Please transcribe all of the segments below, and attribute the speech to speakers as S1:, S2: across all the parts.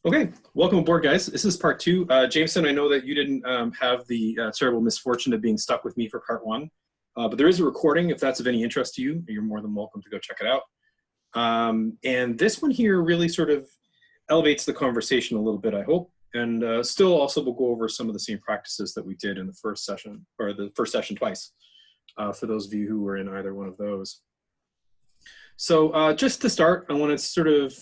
S1: Okay, welcome aboard, guys. This is part two. Jameson, I know that you didn't have the terrible misfortune of being stuck with me for part one, but there is a recording. If that's of any interest to you, you're more than welcome to go check it out. And this one here really sort of elevates the conversation a little bit, I hope, and still also will go over some of the same practices that we did in the first session, or the first session twice, for those of you who were in either one of those. So just to start, I want to sort of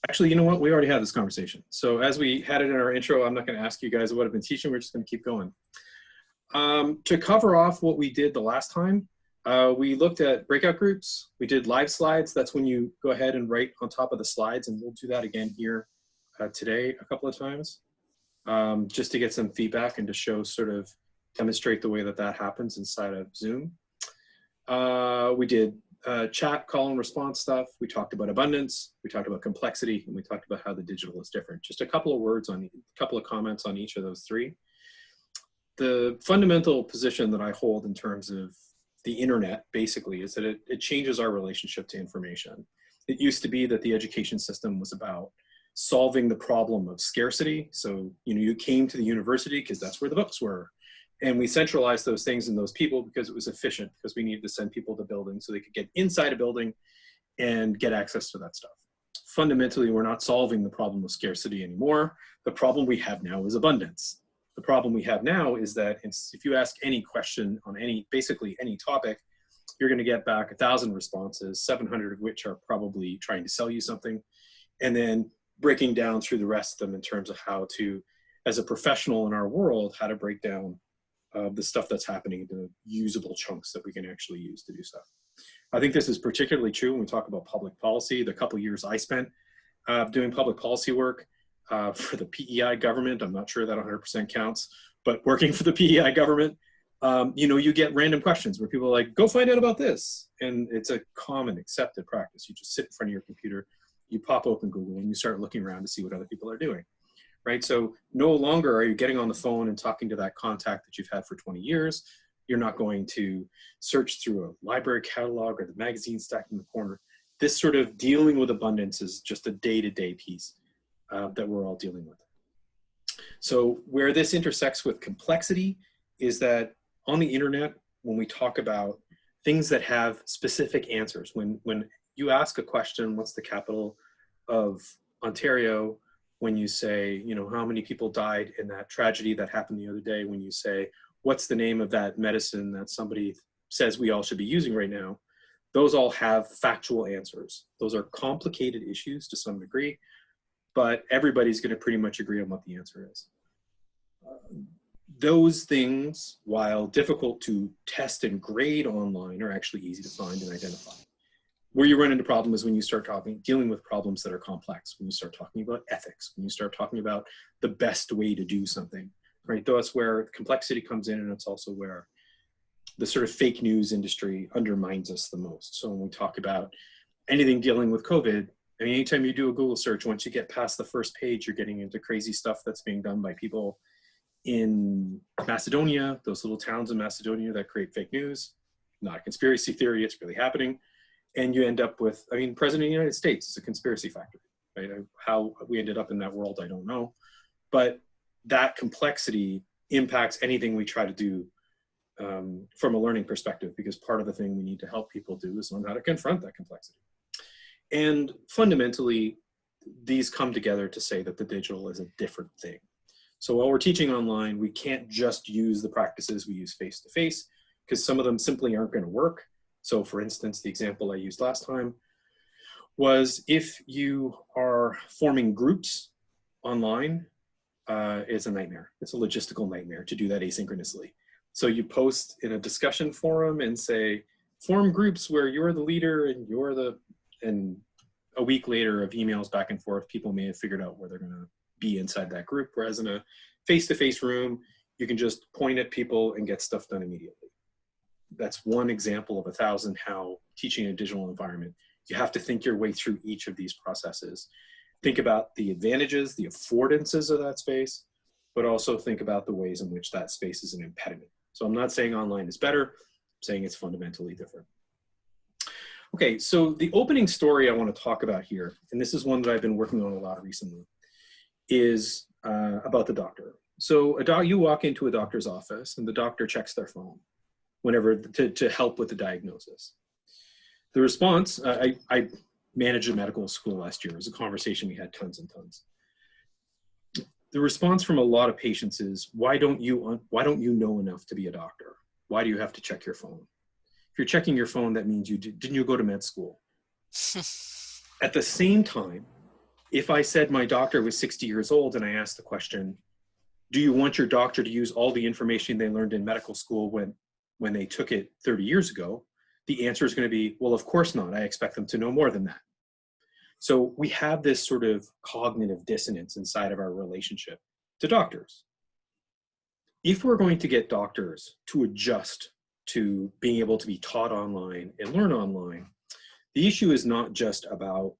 S1: actually, you know what? We already had this conversation. So as we had it in our intro, I'm not going to ask you guys what I've been teaching. We're just going to keep going. To cover off what we did the last time, we looked at breakout groups. We did live slides. That's when you go ahead and write on top of the slides, and we'll do that again here today a couple of times, just to get some feedback and to show sort of demonstrate the way that that happens inside of Zoom. We did chat, call and response stuff. We talked about abundance, we talked about complexity, and we talked about how the digital is different. Just a couple of words on, a couple of comments on each of those three. The fundamental position that I hold in terms of the internet, basically, is that it changes our relationship to information. It used to be that the education system was about solving the problem of scarcity. So, you came to the university because that's where the books were. And we centralized those things and those people because it was efficient, because we needed to send people to buildings so they could get inside a building and get access to that stuff. Fundamentally, we're not solving the problem of scarcity anymore. The problem we have now is abundance. The problem we have now is that if you ask any question on basically any topic, you're going to get back 1,000 responses, 700 of which are probably trying to sell you something, and then breaking down through the rest of them in terms of how to, as a professional in our world, how to break down the stuff that's happening into usable chunks that we can actually use to do stuff. I think this is particularly true when we talk about public policy. The couple years I spent doing public policy work for the PEI government, I'm not sure that 100% counts, but working for the PEI government, you get random questions where people are like, go find out about this. And it's a common accepted practice. You just sit in front of your computer, you pop open Google, and you start looking around to see what other people are doing. Right? So no longer are you getting on the phone and talking to that contact that you've had for 20 years. You're not going to search through a library catalog or the magazine stacked in the corner. This sort of dealing with abundance is just a day-to-day piece that we're all dealing with. So where this intersects with complexity is that on the internet, when we talk about things that have specific answers, when you ask a question, what's the capital of Ontario? When you say, how many people died in that tragedy that happened the other day, when you say, what's the name of that medicine that somebody says we all should be using right now, those all have factual answers. Those are complicated issues to some degree, but everybody's going to pretty much agree on what the answer is. Those things, while difficult to test and grade online, are actually easy to find and identify. Where you run into problems is when you start dealing with problems that are complex, when you start talking about ethics, when you start talking about the best way to do something, right? That's where complexity comes in, and it's also where the sort of fake news industry undermines us the most. So when we talk about anything dealing with COVID, I mean, anytime you do a Google search, once you get past the first page, you're getting into crazy stuff that's being done by people in Macedonia, those little towns in Macedonia that create fake news. Not a conspiracy theory, it's really happening. And you end up with, President of the United States is a conspiracy factory, right? How we ended up in that world, I don't know. But that complexity impacts anything we try to do from a learning perspective, because part of the thing we need to help people do is learn how to confront that complexity. And fundamentally, these come together to say that the digital is a different thing. So while we're teaching online, we can't just use the practices we use face-to-face, because some of them simply aren't going to work. So for instance, the example I used last time was if you are forming groups online, it's a nightmare. It's a logistical nightmare to do that asynchronously. So you post in a discussion forum and say, form groups where you're the leader and a week later of emails back and forth, people may have figured out where they're going to be inside that group. Whereas in a face-to-face room, you can just point at people and get stuff done immediately. That's one example of 1,000 how teaching in a digital environment, you have to think your way through each of these processes. Think about the advantages, the affordances of that space, but also think about the ways in which that space is an impediment. So I'm not saying online is better, I'm saying it's fundamentally different. Okay, so the opening story I want to talk about here, and this is one that I've been working on a lot recently, is about the doctor. So you walk into a doctor's office and the doctor checks their phone whenever to help with the diagnosis. The response, I managed a medical school last year. It was a conversation we had tons and tons. The response from a lot of patients is, why don't you know enough to be a doctor? Why do you have to check your phone? If you're checking your phone, that means didn't you go to med school? At the same time, if I said my doctor was 60 years old and I asked the question, do you want your doctor to use all the information they learned in medical school when they took it 30 years ago? The answer is going to be, well, of course not. I expect them to know more than that. So we have this sort of cognitive dissonance inside of our relationship to doctors. If we're going to get doctors to adjust to being able to be taught online and learn online, the issue is not just about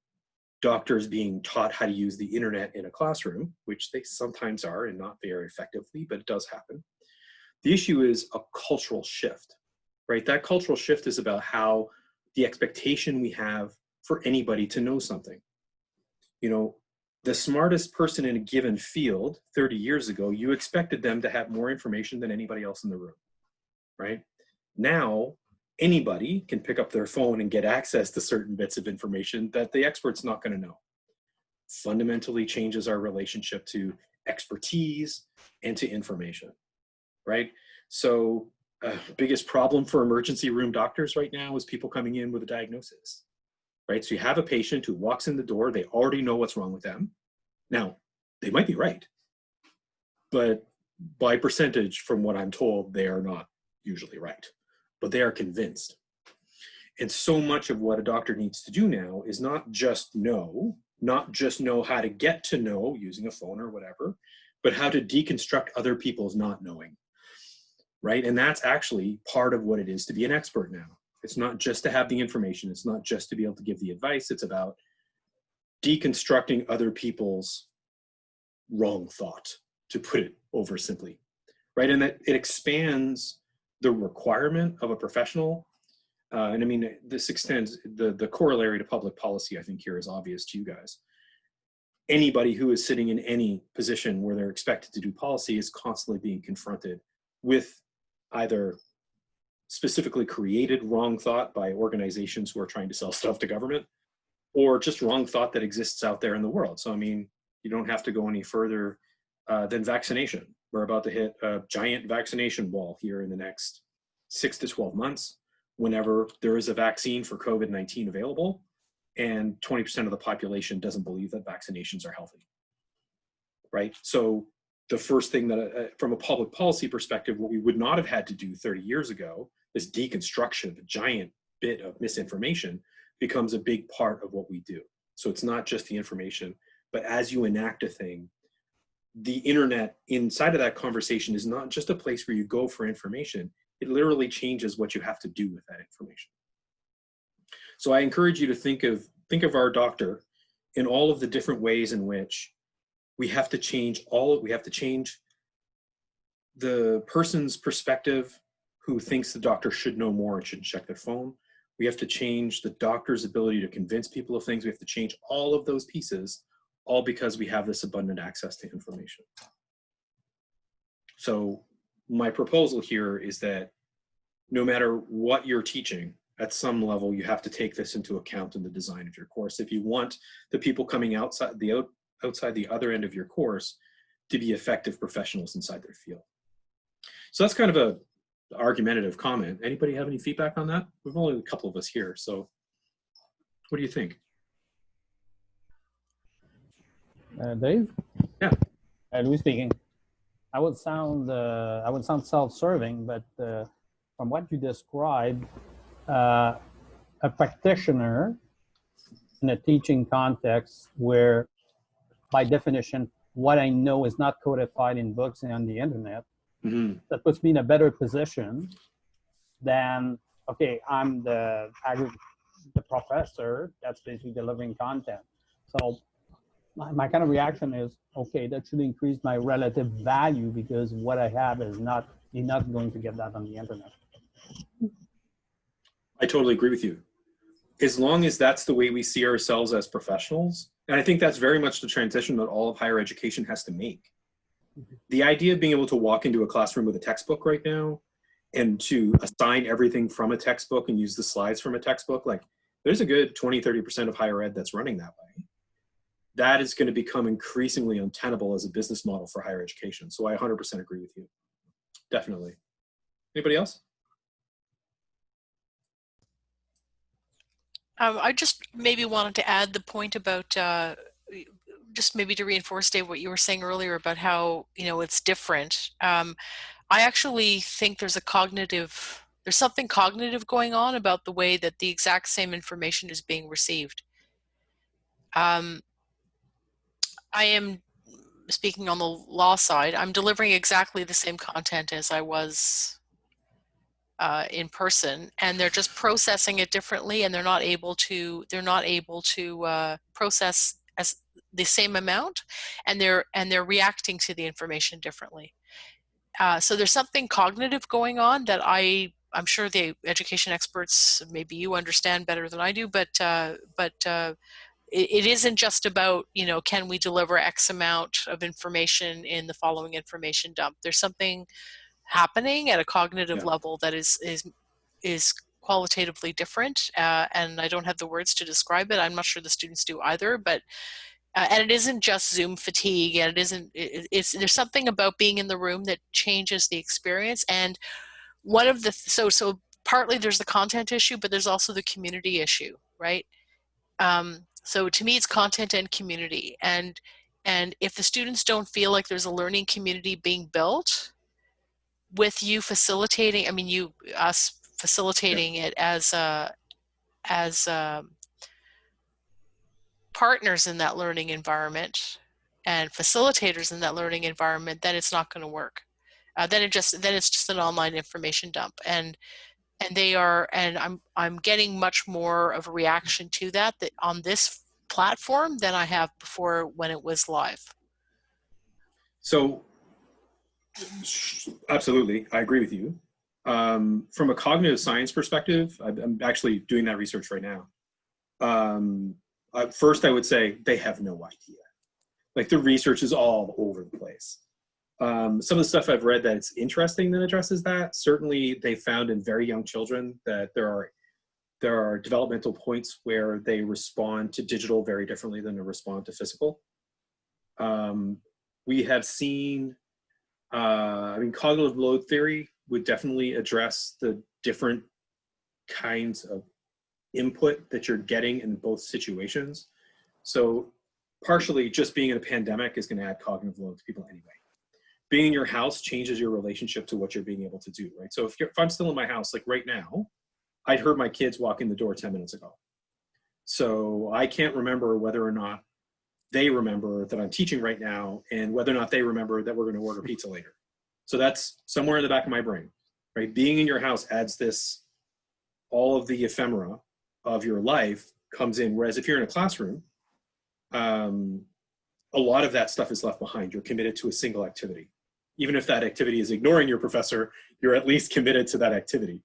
S1: doctors being taught how to use the internet in a classroom, which they sometimes are and not very effectively, but it does happen. The issue is a cultural shift, right? That cultural shift is about how the expectation we have for anybody to know something. You know, the smartest person in a given field 30 years ago, you expected them to have more information than anybody else in the room, right? Now, anybody can pick up their phone and get access to certain bits of information that the expert's not going to know. Fundamentally changes our relationship to expertise and to information, right? So biggest problem for emergency room doctors right now is people coming in with a diagnosis, right? So you have a patient who walks in the door, they already know what's wrong with them. Now, they might be right, but by percentage from what I'm told, they are not usually right, but they are convinced. And so much of what a doctor needs to do now is not just know how to get to know using a phone or whatever, but how to deconstruct other people's not knowing, right? And that's actually part of what it is to be an expert now. It's not just to have the information. It's not just to be able to give the advice. It's about deconstructing other people's wrong thought, to put it over simply, right? And that it expands the requirement of a professional. And I mean, this extends, the corollary to public policy, I think here is obvious to you guys. Anybody who is sitting in any position where they're expected to do policy is constantly being confronted with either specifically created wrong thought by organizations who are trying to sell stuff to government, or just wrong thought that exists out there in the world. So, I mean, you don't have to go any further than vaccination. We're about to hit a giant vaccination wall here in the next 6 to 12 months, whenever there is a vaccine for COVID-19 available, and 20% of the population doesn't believe that vaccinations are healthy, right? So the first thing that, from a public policy perspective, what we would not have had to do 30 years ago, this deconstruction of a giant bit of misinformation, becomes a big part of what we do. So it's not just the information, but as you enact a thing, the internet inside of that conversation is not just a place where you go for information. It literally changes what you have to do with that information. So I encourage you to think of our doctor in all of the different ways in which we have to change the person's perspective who thinks the doctor should know more and should check their phone. We have to change the doctor's ability to convince people of things. We have to change all of those pieces, all because we have this abundant access to information. So my proposal here is that no matter what you're teaching, at some level, you have to take this into account in the design of your course. If you want the people coming outside the other end of your course to be effective professionals inside their field. So that's kind of a argumentative comment. Anybody have any feedback on that? We've only a couple of us here, so what do you think?
S2: Dave?
S1: Yeah.
S2: Louis speaking. I would sound self-serving, but from what you described, a practitioner in a teaching context where, by definition, what I know is not codified in books and on the internet, that puts me in a better position than, okay, I'm the professor that's basically delivering content. So my kind of reaction is, okay, that should increase my relative value because what I have is not going to get that on the internet.
S1: I totally agree with you. as long as that's the way we see ourselves as professionals, and I think that's very much the transition that all of higher education has to make. The idea of being able to walk into a classroom with a textbook right now and to assign everything from a textbook and use the slides from a textbook, like there's a good 20–30% of higher ed that's running that way. That is going to become increasingly untenable as a business model for higher education. So I 100% agree with you. Definitely. Anybody else?
S3: I just maybe wanted to add the point about just maybe to reinforce, Dave, what you were saying earlier about how, you know, it's different. I actually think there's something cognitive going on about the way that the exact same information is being received. I am speaking on the law side. I'm delivering exactly the same content as I was in person, and they're just processing it differently, and they're not able to process as the same amount, and they're reacting to the information differently. So there's something cognitive going on that I'm sure the education experts, maybe you understand better than I do, but it isn't just about, you know, can we deliver X amount of information in the following information dump. There's something happening at a cognitive level that is qualitatively different, and I don't have the words to describe it. I'm not sure the students do either, but and it isn't just Zoom fatigue, and there's something about being in the room that changes the experience. And one of the so partly there's the content issue, but there's also the community issue, right? So to me, it's content and community, and if the students don't feel like there's a learning community being built with you facilitating, I mean us facilitating it as partners in that learning environment and facilitators in that learning environment, then it's not going to work. Then it's just an online information dump, and I'm getting much more of a reaction to that on this platform than I have before when it was live.
S1: So absolutely, I agree with you. From a cognitive science perspective, I'm actually doing that research right now. First, I would say they have no idea. Like, the research is all over the place. Some of the stuff I've read that's interesting that addresses that, certainly they found in very young children that there are developmental points where they respond to digital very differently than they respond to physical. We have seen, cognitive load theory would definitely address the different kinds of input that you're getting in both situations. So partially just being in a pandemic is going to add cognitive load to people anyway. Being in your house changes your relationship to what you're being able to do, right? So if I'm still in my house, like right now, I'd heard my kids walk in the door 10 minutes ago. So I can't remember whether or not they remember that I'm teaching right now, and whether or not they remember that we're going to order pizza later. So that's somewhere in the back of my brain, right? Being in your house adds this, all of the ephemera of your life comes in. Whereas if you're in a classroom, a lot of that stuff is left behind. You're committed to a single activity. Even if that activity is ignoring your professor, you're at least committed to that activity,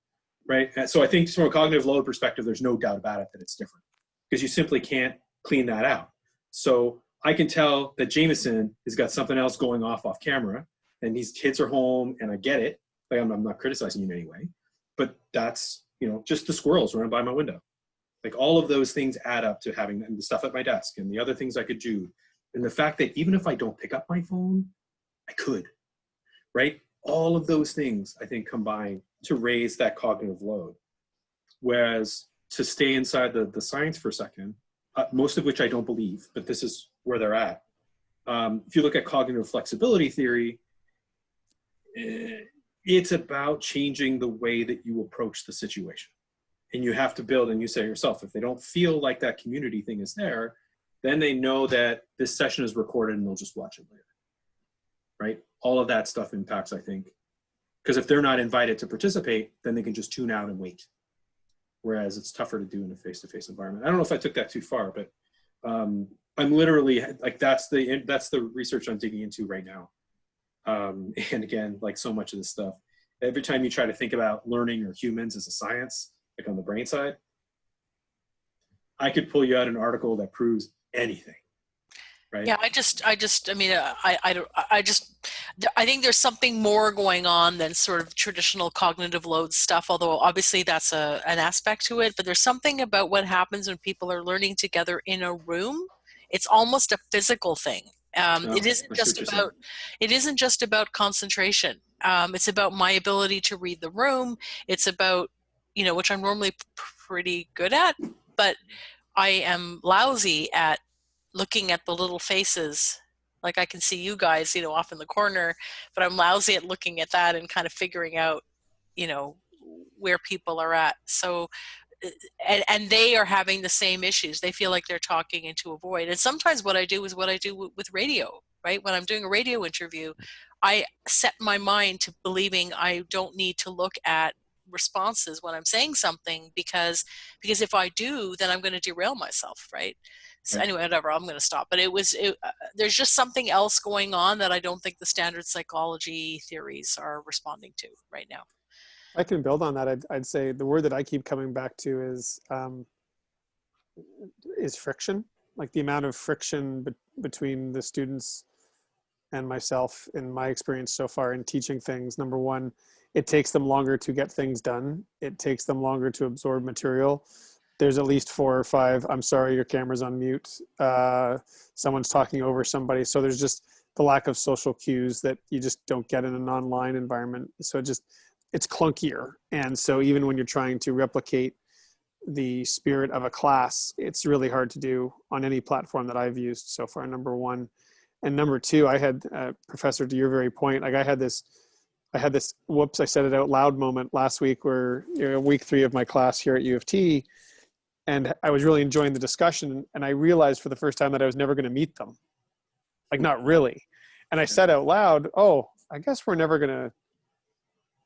S1: right? And so I think from a cognitive load perspective, there's no doubt about it that it's different, because you simply can't clean that out. So I can tell that Jameson has got something else going off camera, and these kids are home, and I get it. Like, I'm not criticizing you in any way, but that's, you know, just the squirrels running by my window. Like, all of those things add up to having the stuff at my desk and the other things I could do. And the fact that even if I don't pick up my phone, I could, right? All of those things, I think, combine to raise that cognitive load. Whereas, to stay inside the science for a second, most of which I don't believe, but this is where they're at. If you look at cognitive flexibility theory, it's about changing the way that you approach the situation. And you have to build, and you say yourself, if they don't feel like that community thing is there, then they know that this session is recorded and they'll just watch it later, right? All of that stuff impacts, I think, because if they're not invited to participate, then they can just tune out and wait. Whereas it's tougher to do in a face-to-face environment. I don't know if I took that too far, but I'm literally, like, that's the research I'm digging into right now. And again, like so much of this stuff, every time you try to think about learning or humans as a science, like on the brain side, I could pull you out an article that proves anything, right?
S3: Yeah, I mean, I think there's something more going on than sort of traditional cognitive load stuff, although obviously that's an aspect to it, but there's something about what happens when people are learning together in a room. It's almost a physical thing.
S1: Oh,
S3: It isn't
S1: I see what
S3: just
S1: you're saying.
S3: about, it isn't just about concentration. It's about my ability to read the room. It's about, which I'm normally pretty good at, but I am lousy at looking at the little faces. Like I can see you guys, off in the corner, but I'm lousy at looking at that and kind of figuring out, you know, where people are at. So, and they are having the same issues. They feel like they're talking into a void. And sometimes what I do is what I do with radio, right? When I'm doing a radio interview, I set my mind to believing I don't need to look at responses when I'm saying something because if I do, then I'm going to derail myself, right? So
S1: Right.
S3: anyway, whatever, I'm going to stop. But there's just something else going on that I don't think the standard psychology theories are responding to right now.
S4: I can build on that. I'd say the word that I keep coming back to is friction, like the amount of friction between the students and myself in my experience so far in teaching things. Number one, it takes them longer to get things done. It takes them longer to absorb material. There's at least 4 or 5, I'm sorry, your camera's on mute. Someone's talking over somebody. So there's just the lack of social cues that you just don't get in an online environment. So it's clunkier. And so even when you're trying to replicate the spirit of a class, it's really hard to do on any platform that I've used so far, number one. And number two, I had, Professor, to your very point, like I had this, whoops, I said it out loud moment last week where, week 3 of my class here at U of T, and I was really enjoying the discussion. And I realized for the first time that I was never going to meet them. Like, not really. And I said out loud, oh, I guess we're never going to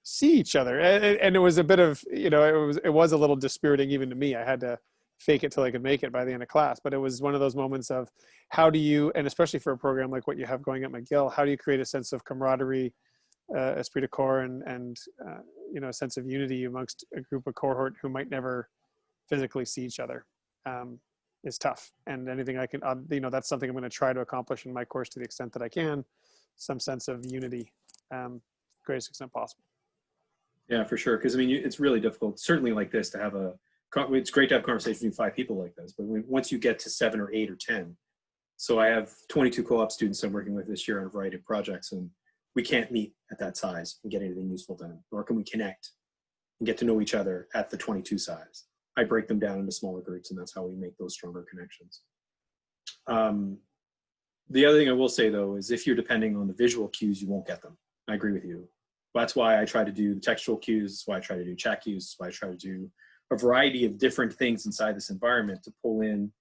S4: see each other. And it was a bit of, it was a little dispiriting even to me. I had to fake it till I could make it by the end of class. But it was one of those moments of how do you, and especially for a program like what you have going at McGill, how do you create a sense of camaraderie, esprit de corps, and a sense of unity amongst a group of cohort who might never physically see each other, is tough. And anything I can, that's something I'm going to try to accomplish in my course to the extent that I can, some sense of unity, greatest extent possible.
S1: Yeah, for sure. Because I mean, it's really difficult, certainly like this, to have it's great to have conversations between 5 people like this, but once you get to 7 or 8 or 10, so I have 22 co-op students I'm working with this year on a variety of projects, and we can't meet at that size and get anything useful done, nor can we connect and get to know each other at the 22 size. I break them down into smaller groups, and that's how we make those stronger connections. The other thing I will say, though, is if you're depending on the visual cues, you won't get them. I agree with you. That's why I try to do the textual cues. That's why I try to do chat cues. That's why I try to do a variety of different things inside this environment to pull in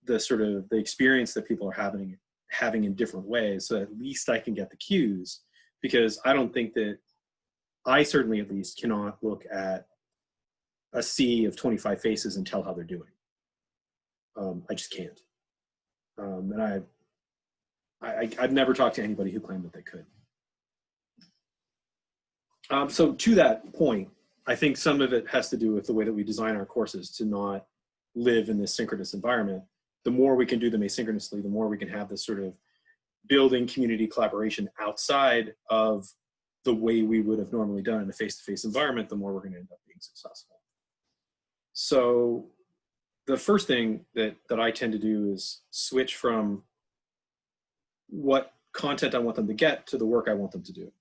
S1: the sort of the experience that people are having in different ways. So at least I can get the cues, because I don't think that I certainly at least cannot look at a sea of 25 faces and tell how they're doing. I just can't. And I've never talked to anybody who claimed that they could. So to that point, I think some of it has to do with the way that we design our courses to not live in this synchronous environment. The more we can do them asynchronously, the more we can have this sort of building community collaboration outside of the way we would have normally done in a face-to-face environment, the more we're going to end up being successful. So the first thing that I tend to do is switch from what content I want them to get to the work I want them to do.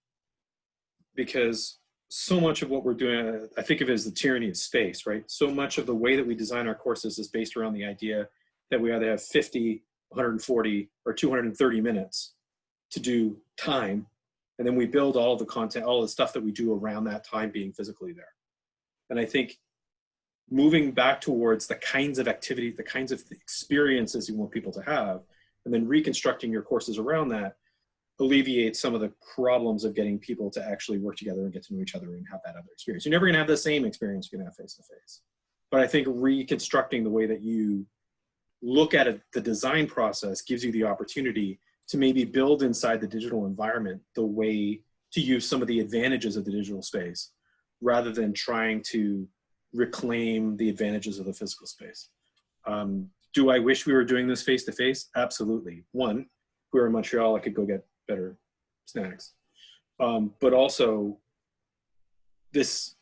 S1: Because so much of what we're doing, I think of it as the tyranny of space, right? So much of the way that we design our courses is based around the idea that we either have 50, 140, or 230 minutes to do time. And then we build all of the content, all of the stuff that we do around that time being physically there. And I think moving back towards the kinds of activities, the kinds of experiences you want people to have, and then reconstructing your courses around that alleviates some of the problems of getting people to actually work together and get to know each other and have that other experience. You're never going to have the same experience you're going to have face-to-face. But I think reconstructing the way that you look at it, the design process, gives you the opportunity to maybe build inside the digital environment the way to use some of the advantages of the digital space, rather than trying to reclaim the advantages of the physical space. Do I wish we were doing this face-to-face? Absolutely. One, if we were in Montreal, I could go get better snacks. But also, this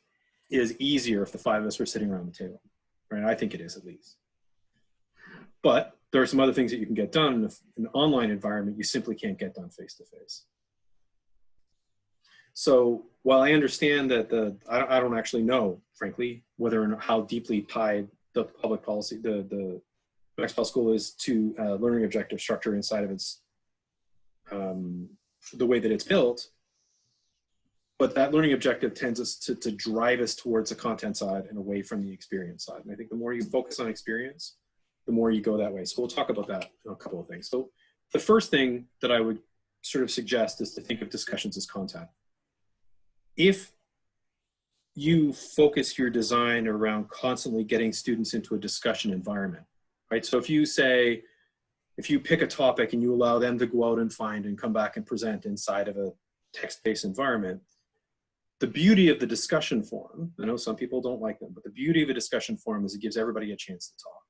S1: is easier if the 5 of us were sitting around the table, right? I think it is, at least. But there are some other things that you can get done in an online environment you simply can't get done face-to-face. So while I understand that I don't actually know, frankly, whether or not how deeply tied the public policy, the Max Bell School is to learning objective structure inside of its, the way that it's built, but that learning objective tends us to drive us towards the content side and away from the experience side. And I think the more you focus on experience, the more you go that way. So we'll talk about that in a couple of things. So the first thing that I would sort of suggest is to think of discussions as content. If you focus your design around constantly getting students into a discussion environment, right? So if you pick a topic and you allow them to go out and find and come back and present inside of a text-based environment, the beauty of the discussion forum, I know some people don't like them, but the beauty of a discussion forum is it gives everybody a chance to talk.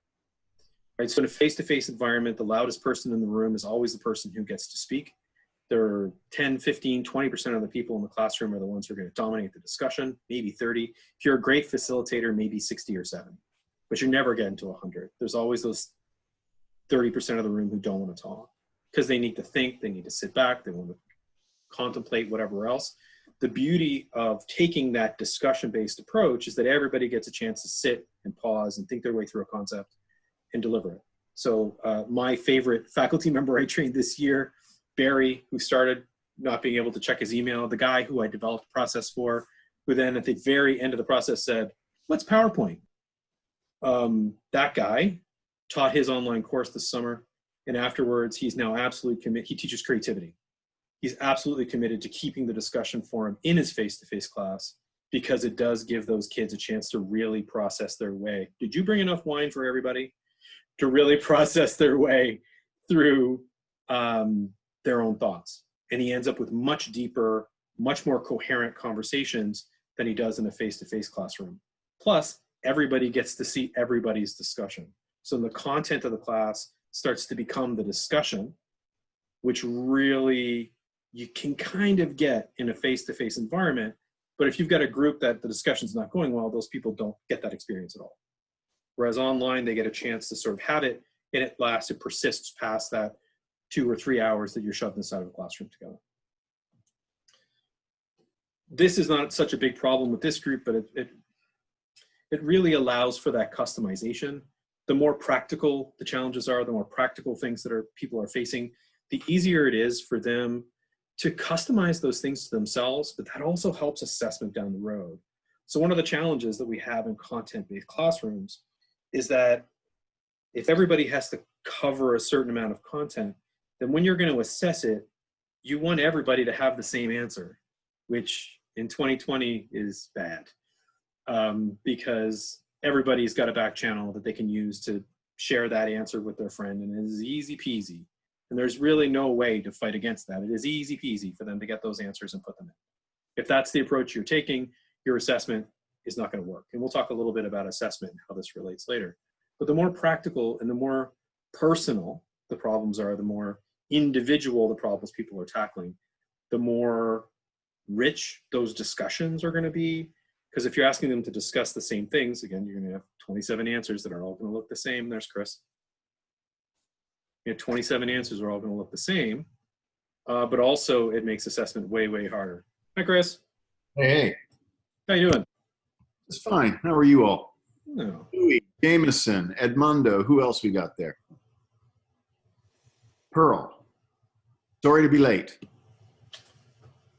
S1: Right? So in a face-to-face environment, the loudest person in the room is always the person who gets to speak. There are 10, 15, 20% of the people in the classroom are the ones who are going to dominate the discussion, maybe 30. If you're a great facilitator, maybe 60 or 70, but you're never getting to 100. There's always those 30% of the room who don't want to talk because they need to think, they need to sit back, they want to contemplate whatever else. The beauty of taking that discussion-based approach is that everybody gets a chance to sit and pause and think their way through a concept and deliver it. So my favorite faculty member I trained this year, Barry, who started not being able to check his email, the guy who I developed the process for, who then at the very end of the process said, "What's PowerPoint?" That guy taught his online course this summer, and afterwards he's now absolutely committed. He teaches creativity. He's absolutely committed to keeping the discussion forum in his face-to-face class because it does give those kids a chance to really process their way. Did you bring enough wine for everybody? To really process their way through their own thoughts. And he ends up with much deeper, much more coherent conversations than he does in a face-to-face classroom. Plus, everybody gets to see everybody's discussion. So the content of the class starts to become the discussion, which really you can kind of get in a face-to-face environment. But if you've got a group that the discussion's not going well, those people don't get that experience at all. Whereas online, they get a chance to sort of have it, and it lasts, it persists past that 2 or 3 hours that you're shoved inside of a classroom together. This is not such a big problem with this group, but it really allows for that customization. The more practical the challenges are, the more practical things that people are facing, the easier it is for them to customize those things to themselves, but that also helps assessment down the road. So one of the challenges that we have in content-based classrooms is that if everybody has to cover a certain amount of content, then when you're going to assess it, you want everybody to have the same answer, which in 2020 is bad because everybody's got a back channel that they can use to share that answer with their friend, and it is easy peasy. And there's really no way to fight against that. It is easy peasy for them to get those answers and put them in. If that's the approach you're taking, your assessment is not going to work. And we'll talk a little bit about assessment and how this relates later. But the more practical and the more personal the problems are, the more individual the problems people are tackling, the more rich those discussions are going to be. Because if you're asking them to discuss the same things, again, you're going to have 27 answers that are all going to look the same. There's Chris. You have 27 answers are all going to look the same, but also it makes assessment way, way harder. Hi, Chris.
S5: Hey.
S1: How you doing?
S5: It's fine. How are you all?
S1: No.
S5: Louis, Jameson, Edmundo. Who else we got there? Pearl. Sorry to be late.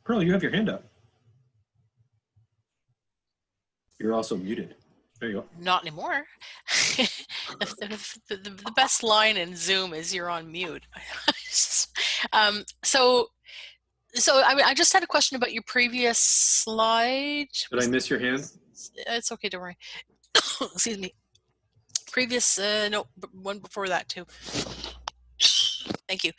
S1: Pearl, you have your hand up. You're also muted. There you go.
S3: Not anymore. The best line in Zoom is you're on mute. So I just had a question about your previous slide.
S1: Did I miss your hand?
S3: It's okay, don't worry. Excuse me. Previous, no, one before that too. Thank you.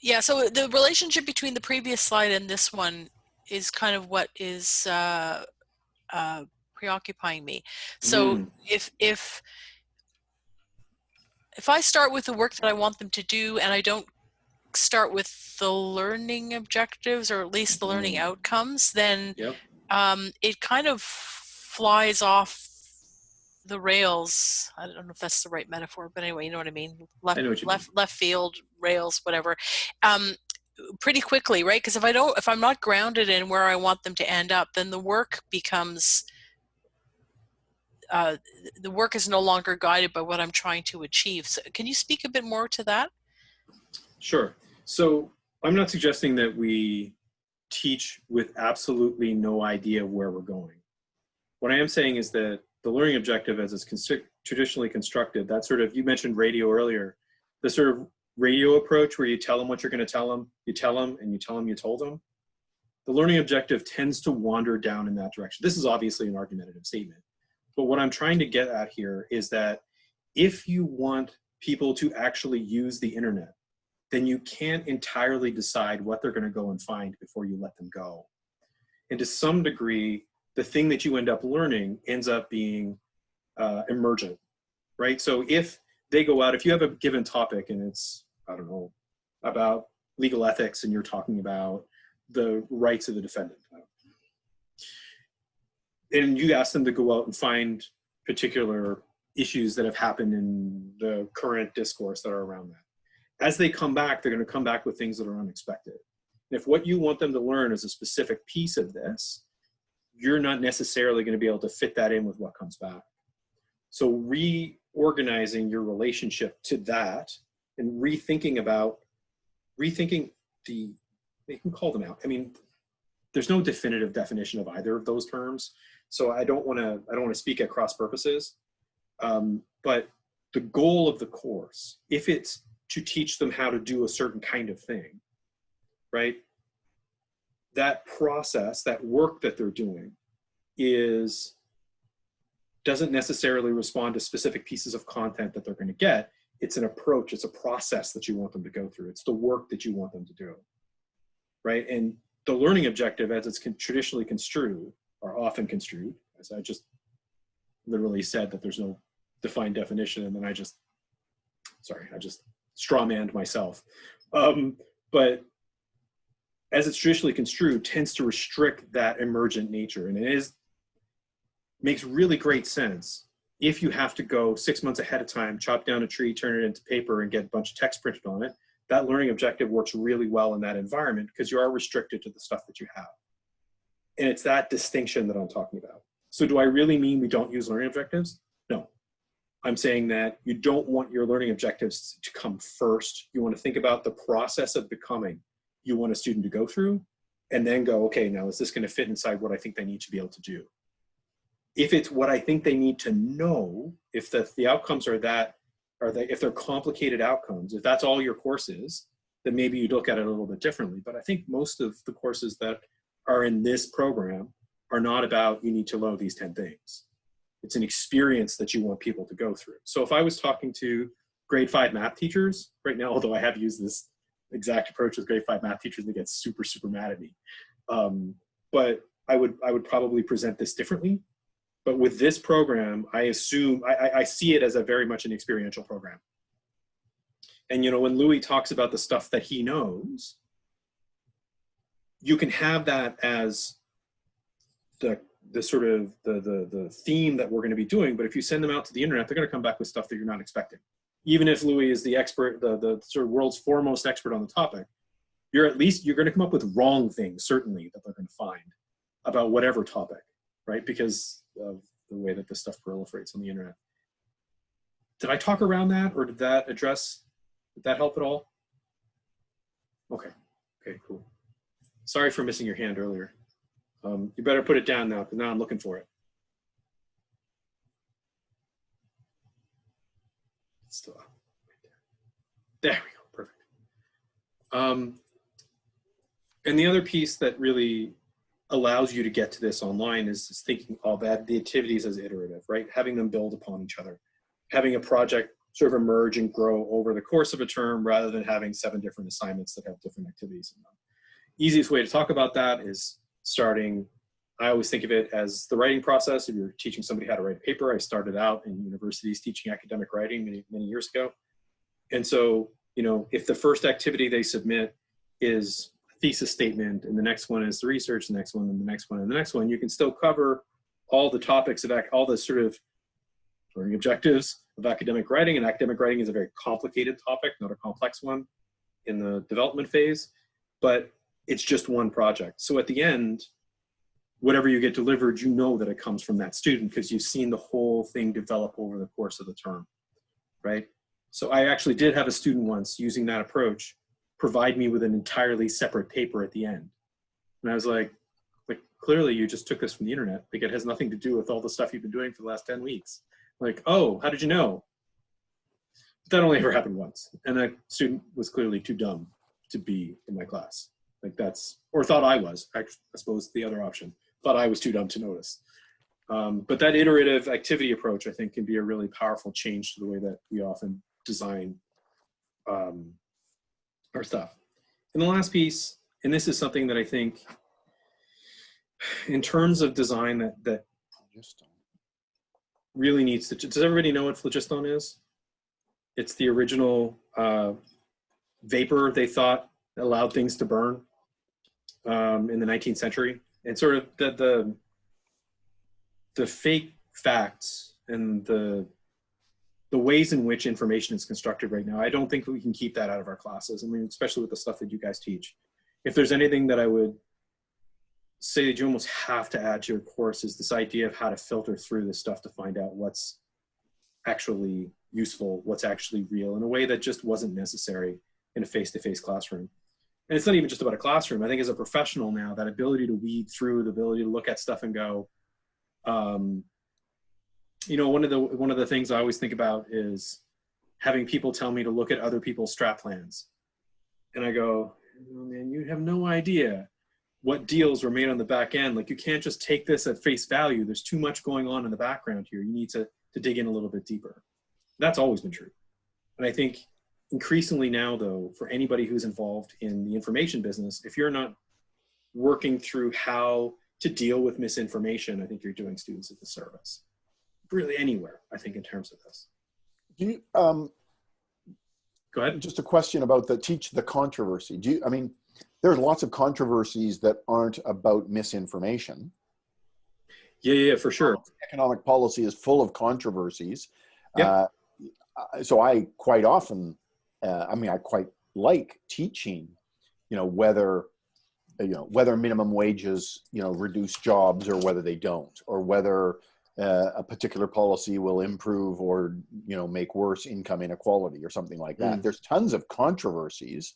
S3: Yeah, so the relationship between the previous slide and this one is kind of what is preoccupying me. So if I start with the work that I want them to do and I don't start with the learning objectives, or at least the learning outcomes, then it kind of flies off the rails. I don't know if that's the right metaphor, but anyway, you know what I mean.
S1: I know what you mean.
S3: Left field, rails, whatever. Pretty quickly, right? Because if I'm not grounded in where I want them to end up, then the work becomes the work is no longer guided by what I'm trying to achieve. So can you speak a bit more to that?
S1: Sure. So I'm not suggesting that we teach with absolutely no idea where we're going. What I am saying is that the learning objective, as it's traditionally constructed, that sort of, you mentioned radio earlier, the sort of radio approach where you tell them what you're going to tell them, you tell them, and you tell them you told them. The learning objective tends to wander down in that direction. This is obviously an argumentative statement, but what I'm trying to get at here is that if you want people to actually use the internet, then you can't entirely decide what they're going to go and find before you let them go. And to some degree, the thing that you end up learning ends up being emergent, right? So if they go out, if you have a given topic and it's, I don't know, about legal ethics and you're talking about the rights of the defendant, and you ask them to go out and find particular issues that have happened in the current discourse that are around that. As they come back, they're going to come back with things that are unexpected. And if what you want them to learn is a specific piece of this, you're not necessarily going to be able to fit that in with what comes back. So reorganizing your relationship to that and rethinking the, you can call them out. I mean, there's no definitive definition of either of those terms. So I don't want to speak at cross purposes. But the goal of the course, if it's to teach them how to do a certain kind of thing, right? That process, that work that they're doing doesn't necessarily respond to specific pieces of content that they're going to get. It's an approach, it's a process that you want them to go through. It's the work that you want them to do, right? And the learning objective, as it's traditionally construed, or often construed, as I just literally said that there's no defined definition, and then I just strawmanned myself. But as it's traditionally construed, tends to restrict that emergent nature. And makes really great sense if you have to go 6 months ahead of time, chop down a tree, turn it into paper, and get a bunch of text printed on it. That learning objective works really well in that environment because you are restricted to the stuff that you have. And it's that distinction that I'm talking about. So do I really mean we don't use learning objectives? No. I'm saying that you don't want your learning objectives to come first. You want to think about the process of becoming you want a student to go through, and then go, okay, now is this going to fit inside what I think they need to be able to do? If it's what I think they need to know, if the outcomes are that, if they're complicated outcomes, if that's all your course is, then maybe you look at it a little bit differently. But I think most of the courses that are in this program are not about you need to know these 10 things. It's an experience that you want people to go through. So if I was talking to grade 5 math teachers right now, although I have used this exact approach with grade 5 math teachers, they get super, super mad at me. But I would probably present this differently. But with this program, I see it as a very much an experiential program. And you know, when Louis talks about the stuff that he knows, you can have that as the sort of the theme that we're going to be doing. But if you send them out to the internet, they're going to come back with stuff that you're not expecting. Even if Louis is the expert, the sort of world's foremost expert on the topic, you're going to come up with wrong things, certainly, that they're going to find about whatever topic, right? Because of the way that this stuff proliferates on the internet. Did I talk around that, or did that help at all? Okay, cool. Sorry for missing your hand earlier. You better put it down now, because now I'm looking for it. It's still up. Right there. There we go, perfect. And the other piece that really allows you to get to this online is thinking of the activities as iterative, right? Having them build upon each other. Having a project sort of emerge and grow over the course of a term rather than having 7 different assignments that have different activities in them. Easiest way to talk about that is starting I always think of it as the writing process. If you're teaching somebody how to write a paper, I started out in universities teaching academic writing many years ago. And so, you know, if the first activity they submit is a thesis statement, and the next one is the research, the next one, and the next one, and the next one, you can still cover all the topics of all the sort of learning objectives of academic writing. And academic writing is a very complicated topic, not a complex one in the development phase, but it's just one project. So at the end, whatever you get delivered, you know that it comes from that student because you've seen the whole thing develop over the course of the term, right? So I actually did have a student once using that approach provide me with an entirely separate paper at the end. And I was like, clearly you just took this from the internet. Like, it has nothing to do with all the stuff you've been doing for the last 10 weeks. Like, oh, how did you know? But that only ever happened once. And that student was clearly too dumb to be in my class. Like or thought I was, I suppose the other option, thought I was too dumb to notice. But that iterative activity approach, I think, can be a really powerful change to the way that we often design our stuff. And the last piece, and this is something that I think, in terms of design that really needs to, does everybody know what phlogiston is? It's the original vapor they thought allowed things to burn in the 19th century. And sort of the fake facts and the ways in which information is constructed right now, I don't think we can keep that out of our classes. I mean, especially with the stuff that you guys teach. If there's anything that I would say that you almost have to add to your course is this idea of how to filter through this stuff to find out what's actually useful, what's actually real, in a way that just wasn't necessary in a face-to-face classroom. And it's not even just about a classroom. I think as a professional now, that ability to weed through, the ability to look at stuff and go, you know, one of the things I always think about is having people tell me to look at other people's strat plans. And I go, oh, man, you have no idea what deals were made on the back end. Like, you can't just take this at face value. There's too much going on in the background here. You need to dig in a little bit deeper. That's always been true. And I think increasingly now, though, for anybody who's involved in the information business, if you're not working through how to deal with misinformation, I think you're doing students a disservice. Really anywhere, I think, in terms of this.
S6: Do you,
S1: Go ahead.
S6: just a question about teach the controversy. I mean, there's lots of controversies that aren't about misinformation.
S1: Yeah, for sure.
S6: Economic policy is full of controversies.
S1: Yeah.
S6: So I quite often, I quite like teaching, whether minimum wages, reduce jobs or whether they don't, or whether a particular policy will improve or, make worse income inequality or something like that. There's tons of controversies.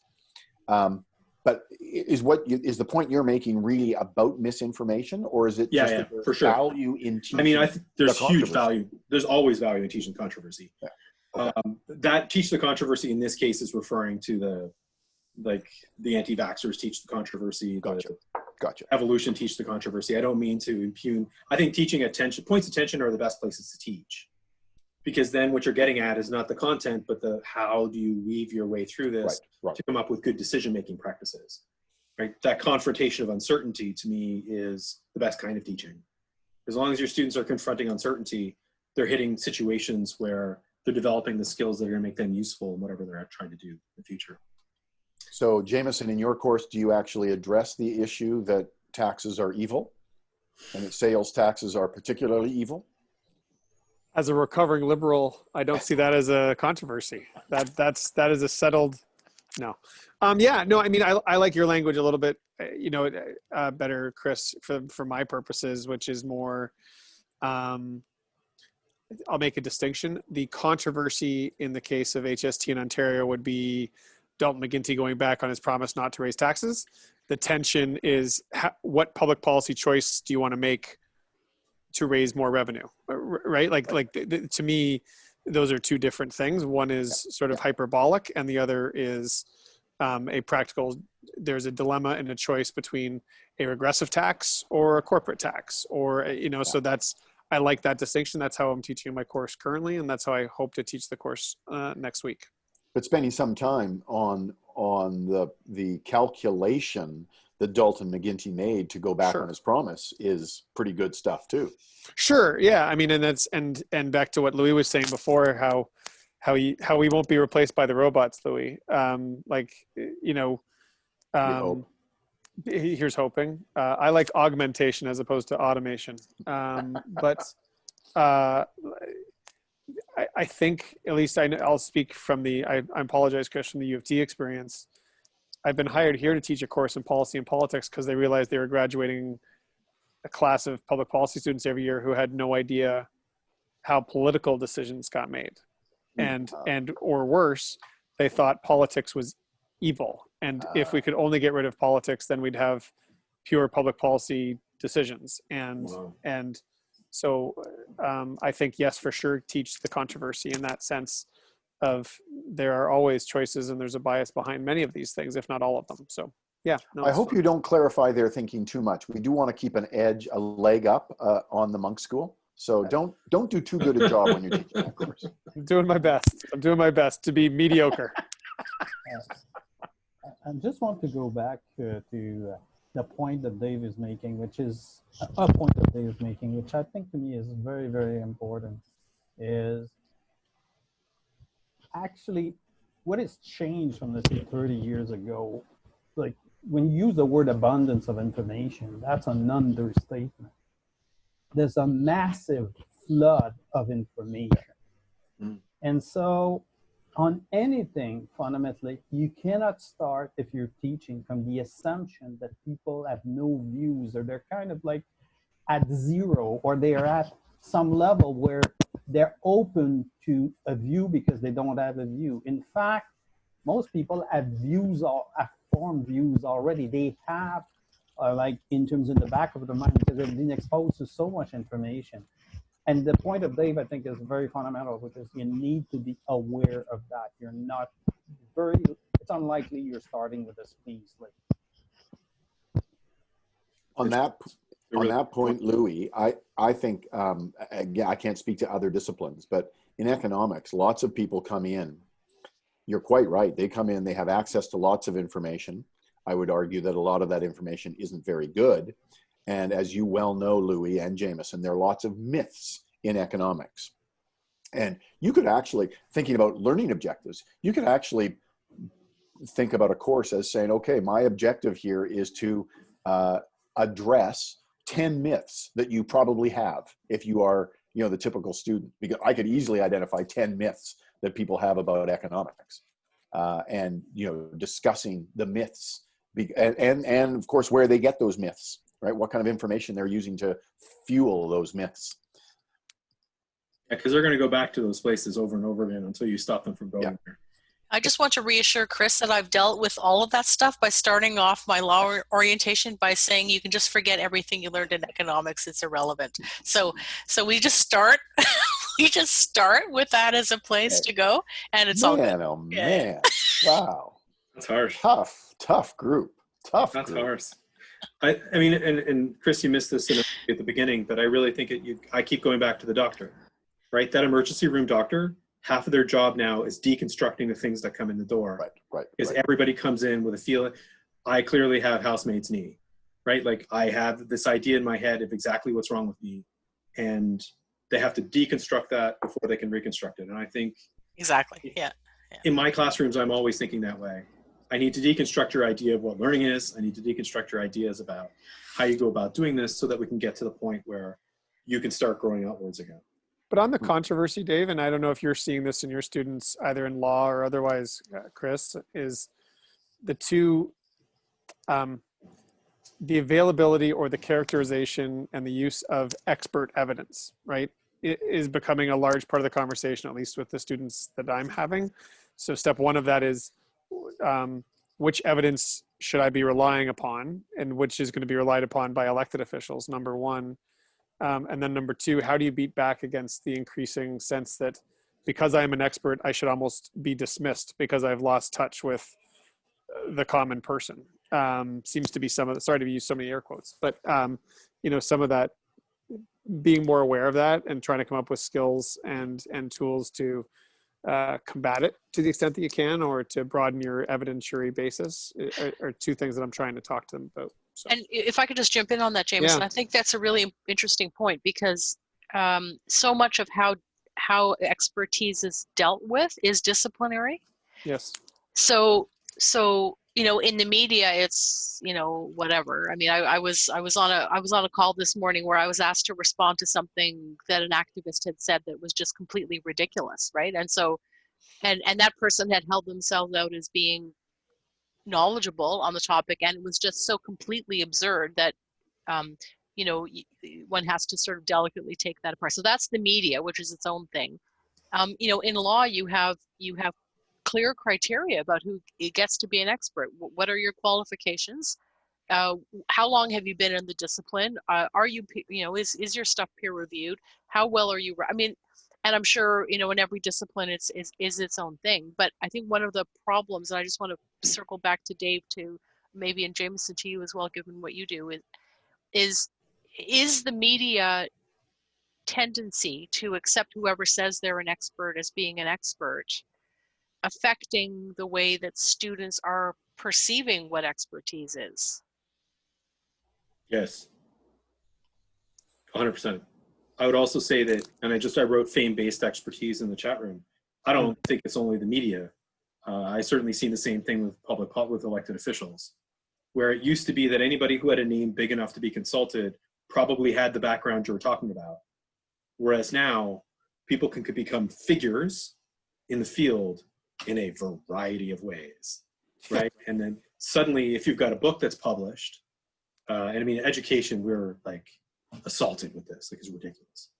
S6: But is the point you're making really about misinformation, or is it just that there's
S1: for sure.
S6: value in teaching?
S1: I mean, I think there's huge value. There's always value in teaching controversy.
S6: Yeah. Okay.
S1: That teach the controversy in this case is referring to the anti-vaxxers teach the controversy.
S6: Gotcha.
S1: Evolution teach the controversy. I don't mean to impugn. I think teaching points of attention are the best places to teach, because then what you're getting at is not the content, but how do you weave your way through this to come up with good decision-making practices, right? That confrontation of uncertainty, to me, is the best kind of teaching. As long as your students are confronting uncertainty, they're hitting situations where they're developing the skills that are going to make them useful in whatever they're trying to do in the future.
S6: So, Jameson, in your course, do you actually address the issue that taxes are evil and that sales taxes are particularly evil?
S4: As a recovering liberal, I don't see that as a controversy. That is a settled no. I mean, I like your language a little bit, better, Chris, for my purposes, which is more, I'll make a distinction. The controversy in the case of HST in Ontario would be Dalton McGuinty going back on his promise not to raise taxes. The tension is what public policy choice do you want to make to raise more revenue, right? To me, those are two different things. One is sort of hyperbolic, and the other is a practical. There's a dilemma and a choice between a regressive tax or a corporate tax, or So I like that distinction. That's how I'm teaching my course currently, and that's how I hope to teach the course next week.
S6: But spending some time on the calculation that Dalton McGinty made to go back
S4: Sure.
S6: on his promise is pretty good stuff too.
S4: Sure. Yeah. I mean, and that's, and back to what Louis was saying before, how we won't be replaced by the robots, Louis. Like, you know,
S6: We hope.
S4: here's hoping. I like augmentation as opposed to automation. But I think, at least I'll speak from I apologize, Chris, from the U of T experience. I've been hired here to teach a course in policy and politics because they realized they were graduating a class of public policy students every year who had no idea how political decisions got made. And or worse, they thought politics was evil. And if we could only get rid of politics, then we'd have pure public policy decisions. And so I think, yes, for sure, teach the controversy in that sense of there are always choices and there's a bias behind many of these things, if not all of them. So yeah. No,
S6: I hope you don't clarify their thinking too much. We do want to keep a leg up on the monk school. So don't do too good a job when you're teaching, of course.
S4: I'm doing my best. I'm doing my best to be mediocre.
S2: I just want to go back to the point that Dave is making, which is a point that Dave is making, which I think to me is very, very important, is actually what has changed from, let's say, 30 years ago. Like, when you use the word abundance of information, that's an understatement. There's a massive flood of information. And so on anything, fundamentally, you cannot start, if you're teaching, from the assumption that people have no views, or they're kind of like at zero, or they're at some level where they're open to a view because they don't have a view. In fact, most people have views, or have formed views already. They have like in terms in the back of their mind, because they've been exposed to so much information. And the point of Dave, I think, is very fundamental, which is you need to be aware of that. You're not it's unlikely you're starting with a clean slate.
S6: On that point, Louis, I think, again, I can't speak to other disciplines, but in economics, lots of people come in. You're quite right. They come in, they have access to lots of information. I would argue that a lot of that information isn't very good. And as you well know, Louis and Jameson, there are lots of myths in economics. And you could actually, thinking about learning objectives, you could actually think about a course as saying, okay, my objective here is to address 10 myths that you probably have if you are, the typical student, because I could easily identify 10 myths that people have about economics, and discussing the myths, and of course where they get those myths, right? What kind of information they're using to fuel those myths.
S1: Yeah, because they're going to go back to those places over and over again until you stop them from going there.
S3: I just want to reassure Chris that I've dealt with all of that stuff by starting off my law orientation by saying you can just forget everything you learned in economics. It's irrelevant. So we just start. We just start with that as a place to go, and it's all good.
S6: Oh man! Wow,
S1: that's harsh.
S6: Tough group. That's
S1: harsh. I mean, and Chris, you missed this at the beginning, but I really think I keep going back to the doctor, right? That emergency room doctor. Half of their job now is deconstructing the things that come in the door.
S6: Right.
S1: Because everybody comes in with a feeling, I clearly have housemate's knee, right? Like I have this idea in my head of exactly what's wrong with me. And they have to deconstruct that before they can reconstruct it. And I think
S3: exactly, yeah.
S1: In my classrooms, I'm always thinking that way. I need to deconstruct your idea of what learning is. I need to deconstruct your ideas about how you go about doing this so that we can get to the point where you can start growing outwards again.
S4: But on the controversy, Dave, and I don't know if you're seeing this in your students, either in law or otherwise, Chris, is the two, the availability or the characterization and the use of expert evidence, right? It is becoming a large part of the conversation, at least with the students that I'm having. So step one of that is, which evidence should I be relying upon, and which is going to be relied upon by elected officials, number one. And then number two, how do you beat back against the increasing sense that because I am an expert, I should almost be dismissed because I've lost touch with the common person? Seems to be some of the, sorry to use so many air quotes, but some of that, being more aware of that and trying to come up with skills and tools to combat it to the extent that you can, or to broaden your evidentiary basis, are two things that I'm trying to talk to them about. So.
S3: And if I could just jump in on that, Jameson,
S4: Yeah.
S3: I think that's a really interesting point, because so much of how expertise is dealt with is disciplinary.
S4: Yes.
S3: So in the media, it's whatever. I mean, I was on a call this morning where I was asked to respond to something that an activist had said that was just completely ridiculous, right? And so and that person had held themselves out as being knowledgeable on the topic, and it was just so completely absurd that one has to sort of delicately take that apart. So that's the media, which is its own thing. In law, you have clear criteria about who gets to be an expert. What are your qualifications? How long have you been in the discipline? Are you, is your stuff peer reviewed? How well are you? I mean, and I'm sure, in every discipline is its own thing. But I think one of the problems, and I just want to circle back to Dave, to maybe, and Jameson, to you as well, given what you do, is the media tendency to accept whoever says they're an expert as being an expert affecting the way that students are perceiving what expertise is?
S1: Yes, 100%. I would also say that, and I wrote fame-based expertise in the chat room. I don't think it's only the media. I certainly seen the same thing with elected officials, where it used to be that anybody who had a name big enough to be consulted probably had the background you were talking about. Whereas now, people can become figures in the field in a variety of ways, right? And then suddenly, if you've got a book that's published, and I mean, education, we're like assaulted with this, like it's ridiculous.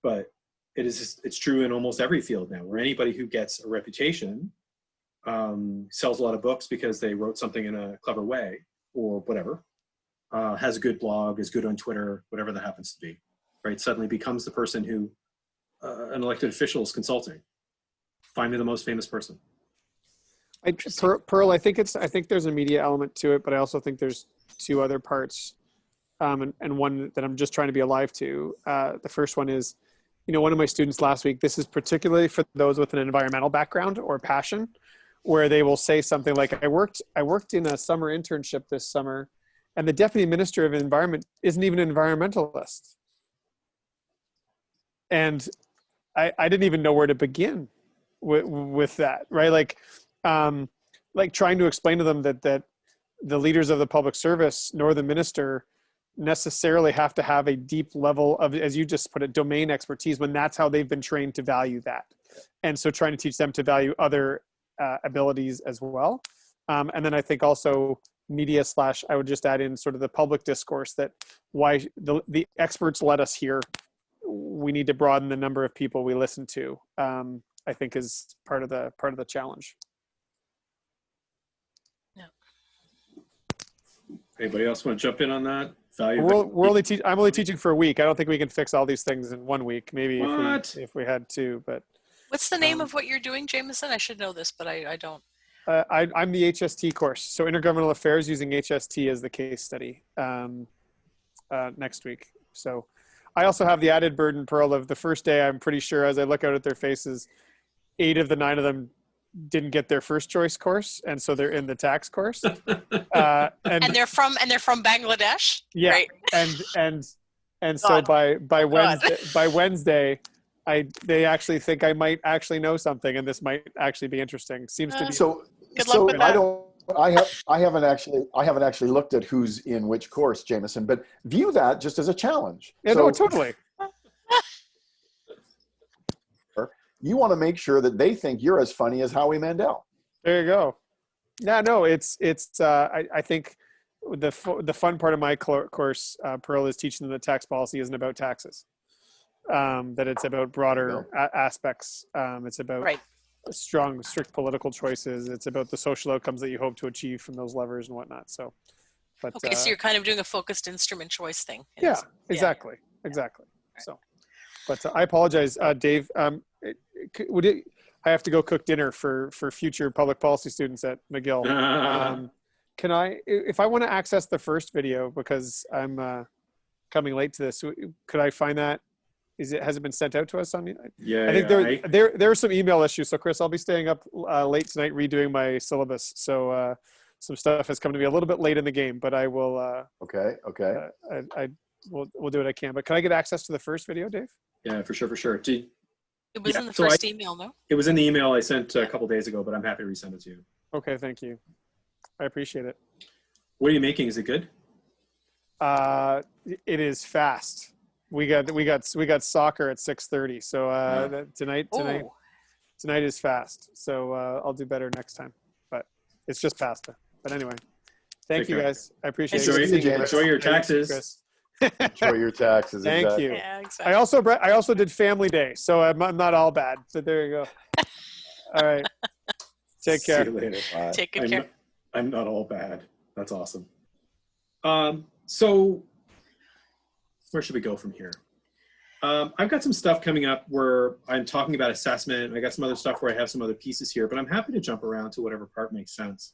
S1: But it's true in almost every field now, where anybody who gets a reputation sells a lot of books because they wrote something in a clever way or whatever, has a good blog, is good on Twitter, whatever that happens to be, right? Suddenly becomes the person who an elected official is consulting. Find me the most famous person.
S4: Pearl, I think there's a media element to it, but I also think there's two other parts, and one that I'm just trying to be alive to. The first one is, one of my students last week, this is particularly for those with an environmental background or passion, where they will say something like, I worked in a summer internship this summer, and the deputy minister of environment isn't even an environmentalist. And I didn't even know where to begin with that, right? Like trying to explain to them that the leaders of the public service, nor the minister, necessarily have to have a deep level of, as you just put it, domain expertise, when that's how they've been trained to value that. And so trying to teach them to value other abilities as well. And then I think also media / I would just add in sort of the public discourse that why the experts let us hear. We need to broaden the number of people we listen to, I think is part of the challenge.
S1: Anybody else want to jump in on that?
S4: I'm only teaching for a week. I don't think we can fix all these things in 1 week. Maybe if we had to, but.
S3: What's the name of what you're doing, Jameson? I should know this, but I don't.
S4: I'm the HST course. So Intergovernmental Affairs using HST as the case study next week. So I also have the added burden, Pearl, of the first day. I'm pretty sure as I look out at their faces, 8 of the 9 of them didn't get their first choice course, and so they're in the tax course. And
S3: they're from Bangladesh.
S4: Yeah, right? and so by Wednesday, they actually think I might actually know something, and this might actually be interesting. Seems to be.
S6: So
S3: good luck with that.
S6: I haven't actually looked at who's in which course, Jameson, but view that just as a challenge.
S4: Yeah, no, totally.
S6: You want to make sure that they think you're as funny as Howie Mandel.
S4: There you go. Yeah, no, it's I think the fun part of my course, Pearl, is teaching them that tax policy isn't about taxes. That it's about broader aspects. It's about strict political choices. It's about the social outcomes that you hope to achieve from those levers and whatnot. So, but
S3: okay, so you're kind of doing a focused instrument choice thing.
S4: Yeah, exactly. So, but I apologize, Dave. I have to go cook dinner for future public policy students at McGill. Can I, if I want to access the first video, because I'm coming late to this, could I find that has it been sent out to us on?
S1: Yeah,
S4: I think
S1: yeah,
S4: there are some email issues. So Chris, I'll be staying up late tonight redoing my syllabus. So some stuff has come to me a little bit late in the game, but I will.
S6: Okay.
S4: I we'll do what I can. But can I get access to the first video, Dave?
S1: yeah, for sure, for sure.
S3: It was
S1: Yeah,
S3: in the
S1: so
S3: first email, no?
S1: It was in the email I sent a couple days ago, but I'm happy to resend it to you.
S4: Okay, thank you. I appreciate it.
S1: What are you making? Is it good?
S4: It is fast. We got soccer at 6:30. So tonight
S3: Oh,
S4: is fast. So I'll do better next time. But it's just pasta. But anyway, thank
S1: Take
S4: you
S1: care.
S4: guys. I appreciate
S6: Enjoy
S4: it.
S6: your-
S1: Enjoy your taxes.
S4: Chris.
S6: Enjoy your taxes.
S4: Thank
S6: exactly.
S4: you.
S3: yeah, exactly.
S4: I also did Family Day, so I'm not all bad. But there you go. All right. Take
S1: See
S4: care.
S1: you later.
S6: Bye.
S3: Take good care.
S1: I'm not all bad. That's awesome. So where should we go from here? I've got some stuff coming up where I'm talking about assessment. I got some other stuff where I have some other pieces here, but I'm happy to jump around to whatever part makes sense.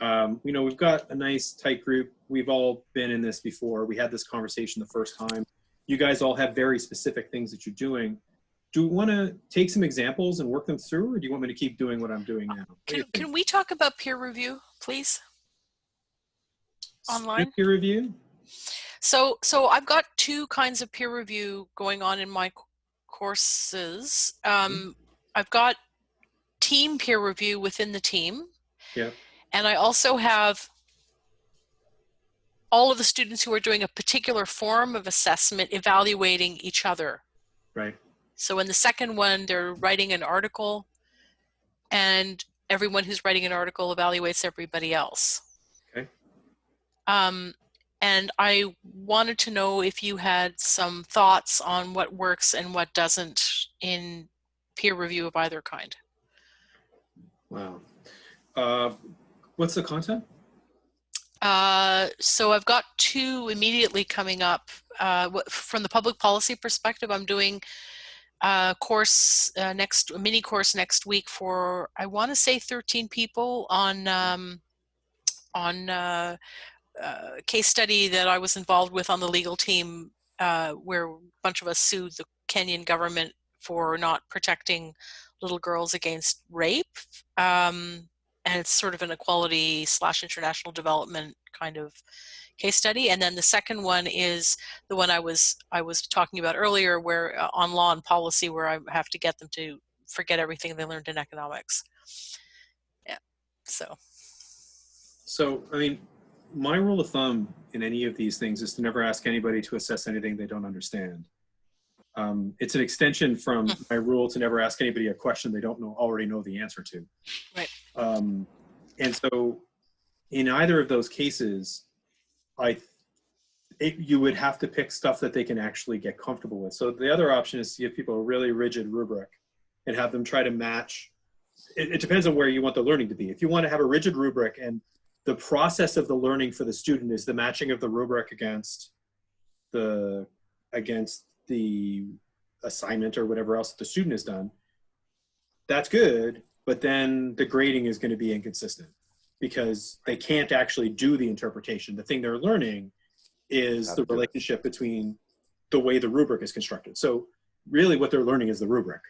S1: We've got a nice tight group. We've all been in this before. We had this conversation the first time. You guys all have very specific things that you're doing. Do you want to take some examples and work them through, or do you want me to keep doing what I'm doing now?
S3: Can we talk about peer review, please? Online?
S1: Peer review?
S3: So I've got two kinds of peer review going on in my courses. I've got team peer review within the team.
S1: Yeah.
S3: And I also have all of the students who are doing a particular form of assessment evaluating each other.
S1: Right.
S3: So in the second one, they're writing an article, and everyone who's writing an article evaluates everybody else.
S1: Okay.
S3: And I wanted to know if you had some thoughts on what works and what doesn't in peer review of either kind.
S1: Wow. What's the content?
S3: So I've got two immediately coming up. From the public policy perspective, I'm doing a mini course next week for, I want to say 13 people on case study that I was involved with on the legal team, where a bunch of us sued the Kenyan government for not protecting little girls against rape. And it's sort of an equality / international development kind of case study. And then the second one is the one I was talking about earlier, where on law and policy, where I have to get them to forget everything they learned in economics. Yeah. So
S1: I mean, my rule of thumb in any of these things is to never ask anybody to assess anything they don't understand. It's an extension from my rule to never ask anybody a question they don't already know the answer to.
S3: Right.
S1: And so in either of those cases, you would have to pick stuff that they can actually get comfortable with. So the other option is to give people a really rigid rubric and have them try to match. It depends on where you want the learning to be. If you want to have a rigid rubric and the process of the learning for the student is the matching of the rubric against the assignment or whatever else the student has done, that's good, but then the grading is going to be inconsistent because they can't actually do the interpretation. The thing they're learning is the relationship between the way the rubric is constructed. So really what they're learning is the rubric,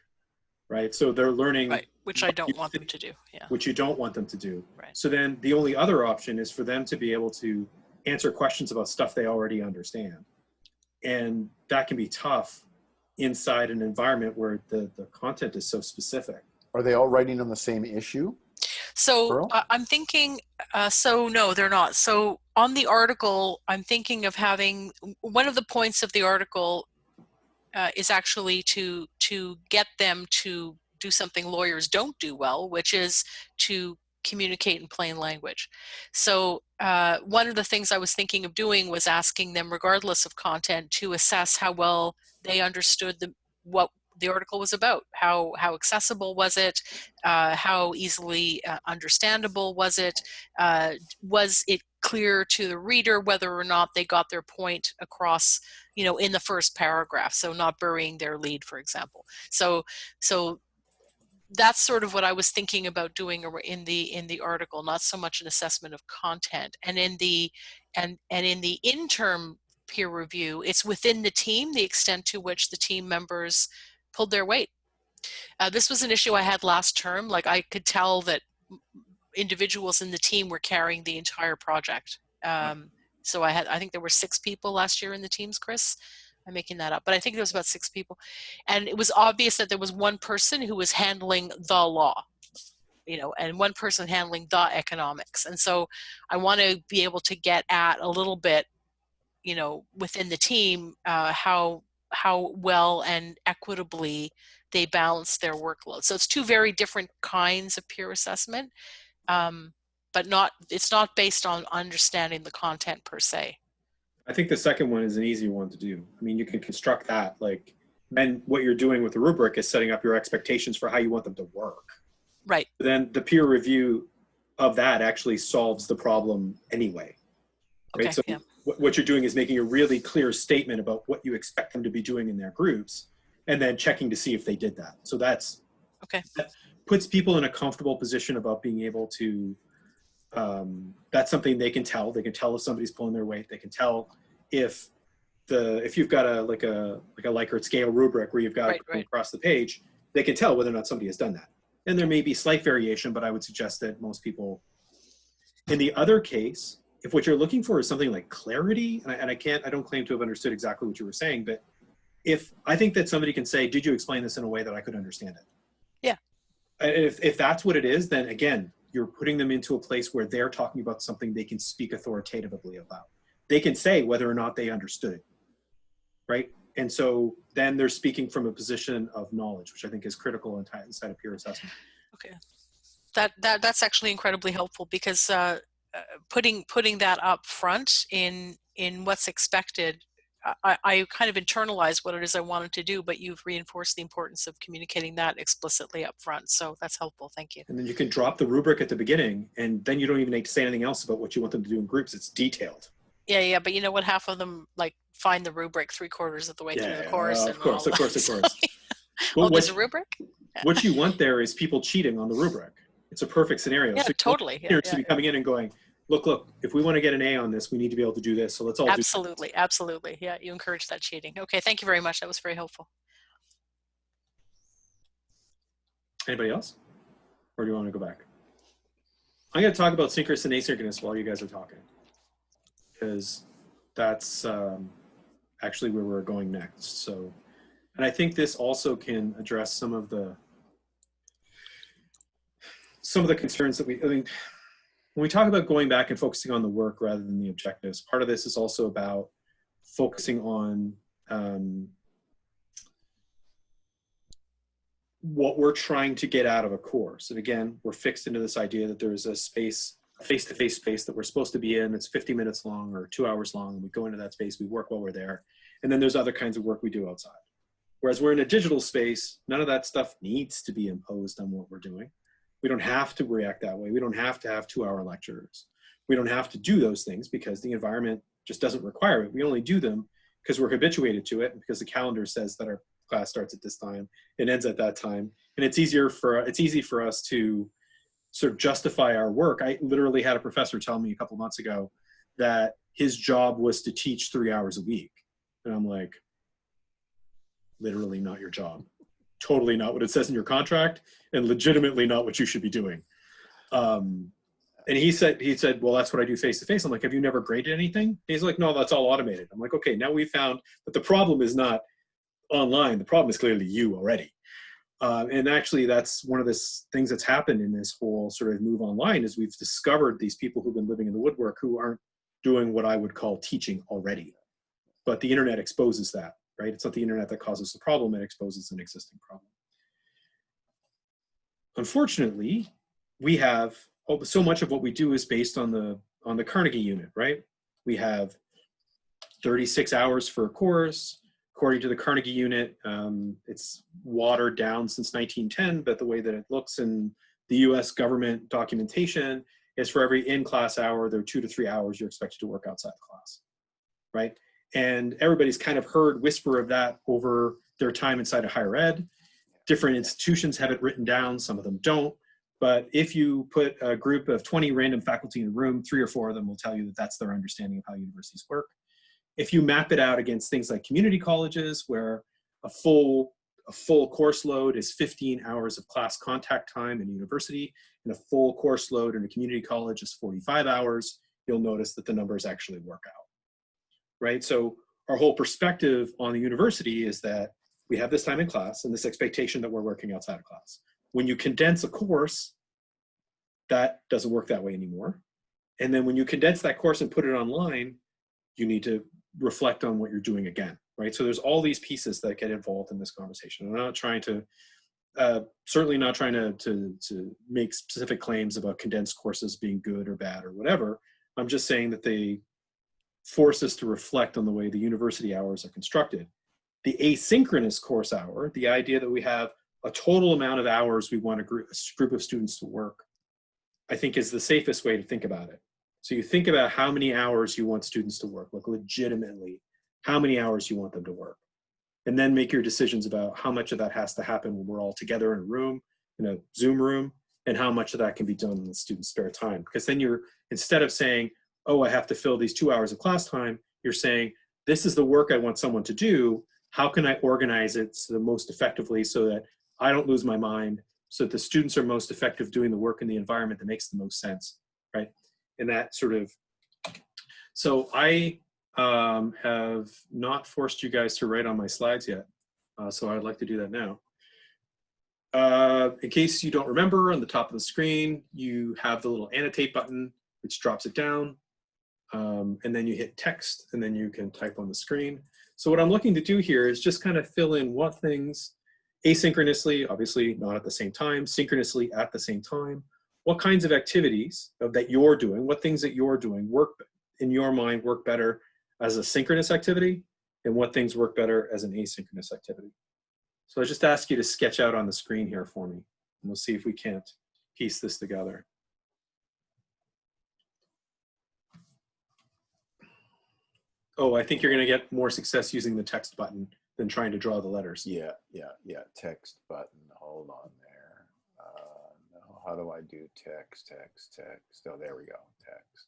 S1: right? So they're learning,
S3: right, which I don't want them to do. Yeah.
S1: Which you don't want them to do.
S3: Right.
S1: So then the only other option is for them to be able to answer questions about stuff they already understand. And that can be tough inside an environment where the content is so specific.
S6: Are they all writing on the same issue?
S3: So I'm thinking, no, they're not. So on the article, I'm thinking of having, one of the points of the article is actually to get them to do something lawyers don't do well, which is to communicate in plain language. So one of the things I was thinking of doing was asking them, regardless of content, to assess how well they understood what the article was about. How accessible was it? How easily understandable was it? Was it clear to the reader whether or not they got their point across, in the first paragraph? So not burying their lead, for example. So that's sort of what I was thinking about doing in the article, not so much an assessment of content. And in the interim peer review. It's within the team, the extent to which the team members pulled their weight. This was an issue I had last term. Like, I could tell that individuals in the team were carrying the entire project. So I think there were 6 people last year in the teams, Chris. I'm making that up, but I think there was about 6 people. And it was obvious that there was one person who was handling the law, and one person handling the economics. And so I want to be able to get at a little bit, within the team, how well and equitably they balance their workload. So it's 2 very different kinds of peer assessment, but it's not based on understanding the content per se.
S1: I think the second one is an easier one to do. I mean, you can construct that, like, and what you're doing with the rubric is setting up your expectations for how you want them to work.
S3: Right.
S1: Then the peer review of that actually solves the problem anyway. Right.
S3: Okay,
S1: So
S3: yeah.
S1: what you're doing is making a really clear statement about what you expect them to be doing in their groups, and then checking to see if they did that. So that puts people in a comfortable position about being able to, that's something they can tell. They can tell if somebody's pulling their weight. They can tell if you've got a Likert scale rubric where you've got to go across the page, they can tell whether or not somebody has done that. And there may be slight variation, but I would suggest that most people. In the other case, if what you're looking for is something like clarity, and I don't claim to have understood exactly what you were saying, but if I think that somebody can say, did you explain this in a way that I could understand it?
S3: Yeah.
S1: If that's what it is, then again, you're putting them into a place where they're talking about something they can speak authoritatively about. They can say whether or not they understood it, right? And so then they're speaking from a position of knowledge, which I think is critical inside of peer assessment.
S3: Okay. That's actually incredibly helpful, because putting that up front in what's expected, I kind of internalized what it is I wanted to do, but you've reinforced the importance of communicating that explicitly up front. So that's helpful. Thank you.
S1: And then you can drop the rubric at the beginning, and then you don't even need to say anything else about what you want them to do in groups. It's detailed.
S3: Yeah, but you know what? Half of them find the rubric 3/4 of the way through the course.
S1: Of course.
S3: Oh, there's a rubric?
S1: What you want there is people cheating on the rubric. It's a perfect scenario.
S3: Yeah,
S1: so
S3: totally.
S1: To be coming in and going, look, if we want to get an A on this, we need to be able to do this. So let's all
S3: Absolutely. Yeah, you encourage that cheating. Okay, thank you very much. That was very helpful.
S1: Anybody else? Or do you want to go back? I'm going to talk about synchronous and asynchronous while you guys are talking, because that's actually where we're going next. So, and I think this also can address some of the concerns that when we talk about going back and focusing on the work rather than the objectives, part of this is also about focusing on what we're trying to get out of a course. And again, we're fixed into this idea that there is a space, a face-to-face space that we're supposed to be in. It's 50 minutes long or 2 hours long. And we go into that space, we work while we're there. And then there's other kinds of work we do outside. Whereas we're in a digital space, none of that stuff needs to be imposed on what we're doing. We don't have to react that way. We don't have to have 2-hour lectures. We don't have to do those things because the environment just doesn't require it. We only do them because we're habituated to it and because the calendar says that our class starts at this time and ends at that time. And it's easy for us to sort of justify our work. I literally had a professor tell me a couple months ago that his job was to teach 3 hours a week. And I'm like, literally not your job. Totally not what it says in your contract, and legitimately not what you should be doing. And he said, well, that's what I do face to face. I'm like, have you never graded anything? He's like, no, that's all automated. I'm like, okay, now we found that the problem is not online. The problem is clearly you already. And actually that's one of the things that's happened in this whole sort of move online is we've discovered these people who've been living in the woodwork who aren't doing what I would call teaching already. But the internet exposes that, right? It's not the internet that causes the problem, it exposes an existing problem. Unfortunately, we have so much of what we do is based on the Carnegie unit, right? We have 36 hours for a course. According to the Carnegie unit, it's watered down since 1910, but the way that it looks in the US government documentation is for every in-class hour, there are 2 to 3 hours you're expected to work outside the class, right? And everybody's kind of heard whisper of that over their time inside of higher ed. Different institutions have it written down, some of them don't. But if you put a group of 20 random faculty in a room, 3 or 4 of them will tell you that that's their understanding of how universities work. if you map it out against things like community colleges, where a full course load is 15 hours of class contact time in a university, and a full course load in a community college is 45 hours, you'll notice that the numbers actually work out, right? So our whole perspective on the university is that we have this time in class and this expectation that we're working outside of class. When you condense a course, that doesn't work that way anymore. And then when you condense that course and put it online, you need to reflect on what you're doing again, right? So there's all these pieces that get involved in this conversation. I'm not trying to, certainly not trying to make specific claims about condensed courses being good or bad or whatever. I'm just saying that they force us to reflect on the way the university hours are constructed. The asynchronous course hour, the idea that we have a total amount of hours we want a group of students to work, I think is the safest way to think about it. So you think about how many hours you want students to work, like legitimately, how many hours you want them to work. And then make your decisions about how much of that has to happen when we're all together in a room, in a Zoom room, and how much of that can be done in the student's spare time. Because then you're, instead of saying, oh, I have to fill these 2 hours of class time, you're saying, this is the work I want someone to do. How can I organize it so the most effectively so that I don't lose my mind, so that the students are most effective doing the work in the environment that makes the most sense, right? And that sort of, so I have not forced you guys to write on my slides yet, so I'd like to do that now. In case you don't remember, on the top of the screen, you have the little annotate button, which drops it down, and then you hit text, and then you can type on the screen. So what I'm looking to do here is just kind of fill in what things, asynchronously, obviously not at the same time, synchronously at the same time, what kinds of activities that you're doing, what things that you're doing work, in your mind, work better as a synchronous activity, and what things work better as an asynchronous activity. So I just ask you to sketch out on the screen here for me, and we'll see if we can't piece this together. Oh, I think you're going to get more success using the text button than trying to draw the letters.
S6: Yeah. Text button. Hold on there. No, how do I do text? Oh, there we go. Text.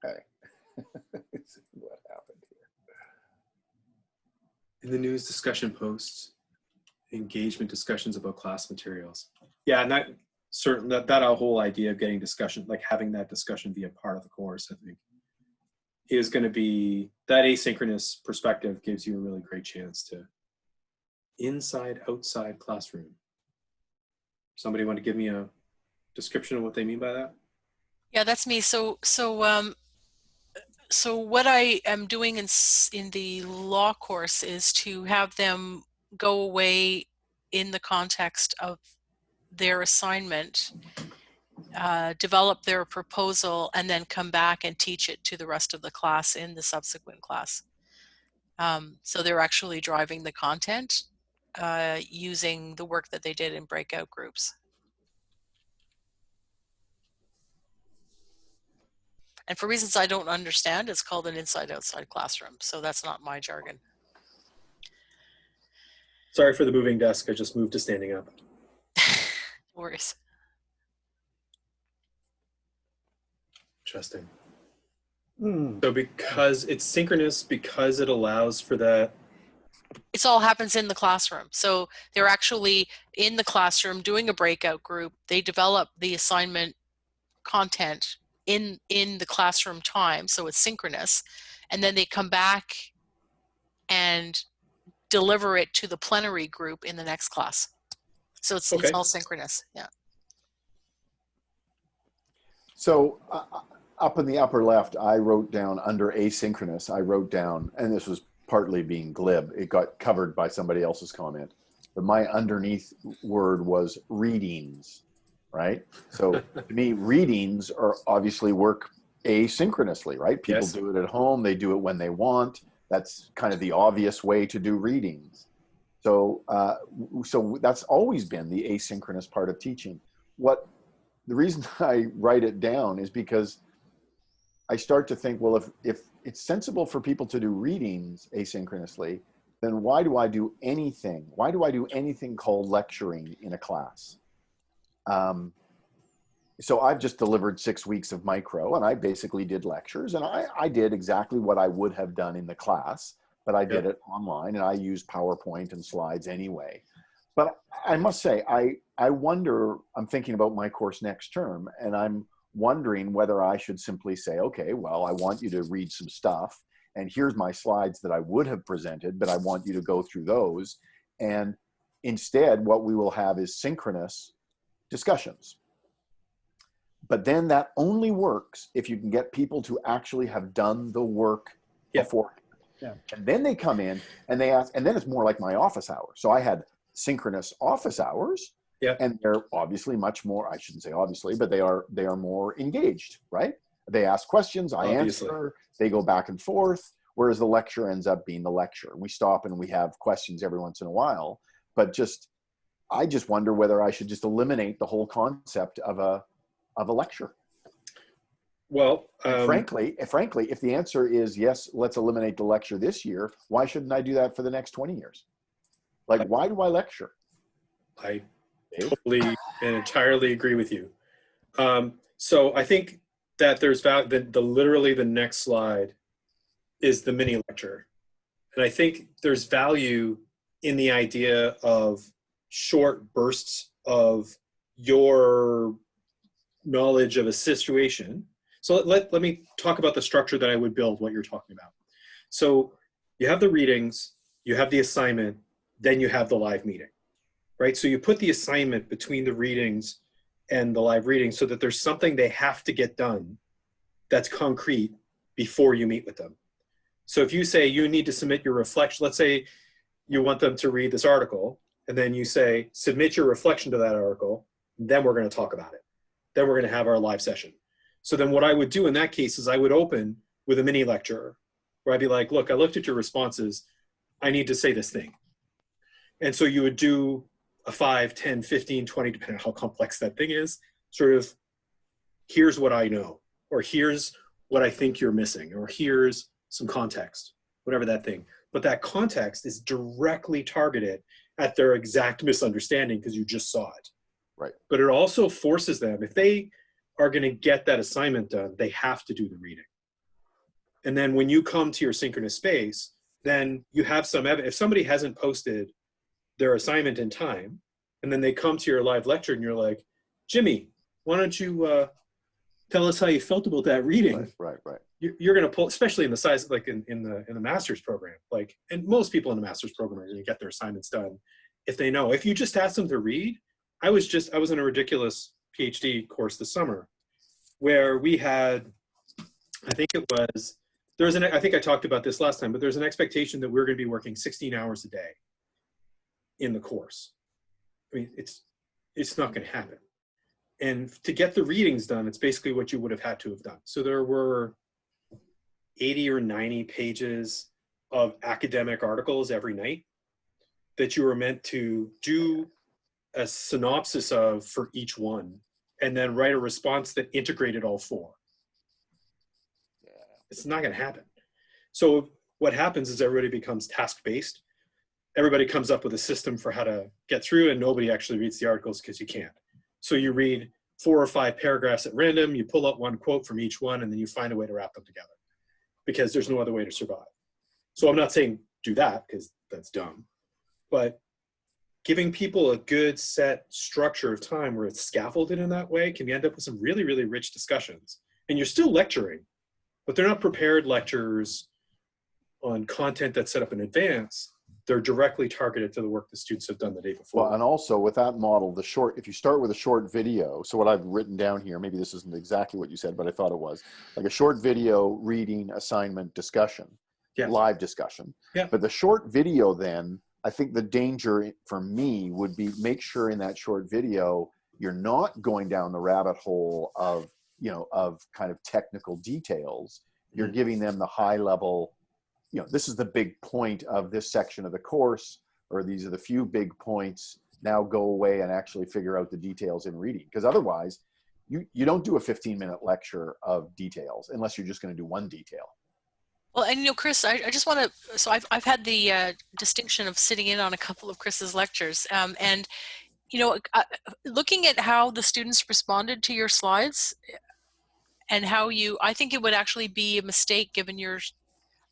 S6: Okay. Let's see what happened here.
S1: In the news, discussion posts, engagement discussions about class materials. Yeah, and that certain that whole idea of getting discussion, like having that discussion be a part of the course, I think, is going to be, that asynchronous perspective gives you a really great chance to inside outside classroom. Somebody want to give me a description of what they mean by that?
S3: Yeah, that's me. So what I am doing in the law course is to have them go away in the context of their assignment, develop their proposal, and then come back and teach it to the rest of the class in the subsequent class. So they're actually driving the content using the work that they did in breakout groups. And for reasons I don't understand, it's called an inside-outside classroom. So that's not my jargon.
S1: Sorry for the moving desk. I just moved to standing up.
S3: No worries.
S1: Interesting. So because it's synchronous, because it allows for that.
S3: It all happens in the classroom. So they're actually in the classroom doing a breakout group. They develop the assignment content in the classroom time, so it's synchronous, and then they come back and deliver it to the plenary group in the next class. So it's all synchronous. Yeah.
S6: So up in the upper left, I wrote down under asynchronous, I wrote down, and this was partly being glib, it got covered by somebody else's comment, but my underneath word was readings. Right? So to me, readings are obviously work asynchronously, right? People do it at home. They do it when they want. That's kind of the obvious way to do readings. So, so that's always been the asynchronous part of teaching. The reason I write it down is because I start to think, well, if it's sensible for people to do readings asynchronously, then why do I do anything? Why do I do anything called lecturing in a class? So I've just delivered 6 weeks of micro, and I basically did lectures, and I did exactly what I would have done in the class, but I did it online, and I use PowerPoint and slides anyway. But I must say, I wonder, I'm thinking about my course next term, and I'm wondering whether I should simply say, okay, well, I want you to read some stuff, and here's my slides that I would have presented, but I want you to go through those. And instead, what we will have is synchronous discussions. But then that only works if you can get people to actually have done the work before.
S2: Yeah.
S6: And then they come in and they ask, and then it's more like my office hours. So I had synchronous office hours, and they're obviously much more, I shouldn't say obviously, but they are more engaged, right? They ask questions, I answer, they go back and forth, whereas the lecture ends up being the lecture. We stop and we have questions every once in a while, but I just wonder whether I should just eliminate the whole concept of a lecture.
S1: Well,
S6: frankly, if the answer is yes, let's eliminate the lecture this year, why shouldn't I do that for the next 20 years? Like, why do I lecture?
S1: I totally and entirely agree with you. So I think that there's literally the next slide is the mini lecture. And I think there's value in the idea of short bursts of your knowledge of a situation. So let me talk about the structure that I would build what you're talking about. So you have the readings, you have the assignment, then you have the live meeting, right? So you put the assignment between the readings and the live reading so that there's something they have to get done that's concrete before you meet with them. So if you say you need to submit your reflection, let's say you want them to read this article, and then you say, submit your reflection to that article, then we're going to talk about it. Then we're going to have our live session. So then what I would do in that case is I would open with a mini lecture where I'd be like, look, I looked at your responses. I need to say this thing. And so you would do a 5, 10, 15, 20, depending on how complex that thing is, sort of, here's what I know, or here's what I think you're missing, or here's some context, whatever that thing. But that context is directly targeted at their exact misunderstanding because you just saw it.
S6: Right.
S1: But it also forces them, if they are going to get that assignment done, they have to do the reading. And then when you come to your synchronous space, then you have some evidence. If somebody hasn't posted their assignment in time, and then they come to your live lecture and you're like, Jimmy, why don't you tell us how you felt about that reading?
S6: Right.
S1: You're going to pull, especially in the size, like in the master's program, like, and most people in the master's program are going to get their assignments done if they know. If you just ask them to read, I was in a ridiculous PhD course this summer where we had, I think I talked about this last time, but there's an expectation that we're going to be working 16 hours a day in the course. I mean, it's not going to happen. And to get the readings done, it's basically what you would have had to have done. So there were 80 or 90 pages of academic articles every night that you were meant to do a synopsis of for each one, and then write a response that integrated all 4. Yeah. It's not going to happen. So what happens is everybody becomes task-based. Everybody comes up with a system for how to get through, and nobody actually reads the articles because you can't. So you read 4 or 5 paragraphs at random, you pull up one quote from each one, and then you find a way to wrap them together because there's no other way to survive. So I'm not saying do that because that's dumb, but giving people a good set structure of time where it's scaffolded in that way can end up with some really, really rich discussions. And you're still lecturing, but they're not prepared lectures on content that's set up in advance. They're directly targeted to the work the students have done the day before.
S6: Well, and also with that model, if you start with a short video, so what I've written down here, maybe this isn't exactly what you said, but I thought it was, like a short video, reading, assignment, discussion, live discussion. Yeah. But the short video then, I think the danger for me would be make sure in that short video, you're not going down the rabbit hole of kind of technical details. You're giving them the high level, this is the big point of this section of the course, or these are the few big points. Now go away and actually figure out the details in reading. Because otherwise, you don't do a 15-minute lecture of details unless you're just going to do one detail.
S3: Well, and Chris, I just want to, so I've had the distinction of sitting in on a couple of Chris's lectures, and looking at how the students responded to your slides and how I think it would actually be a mistake given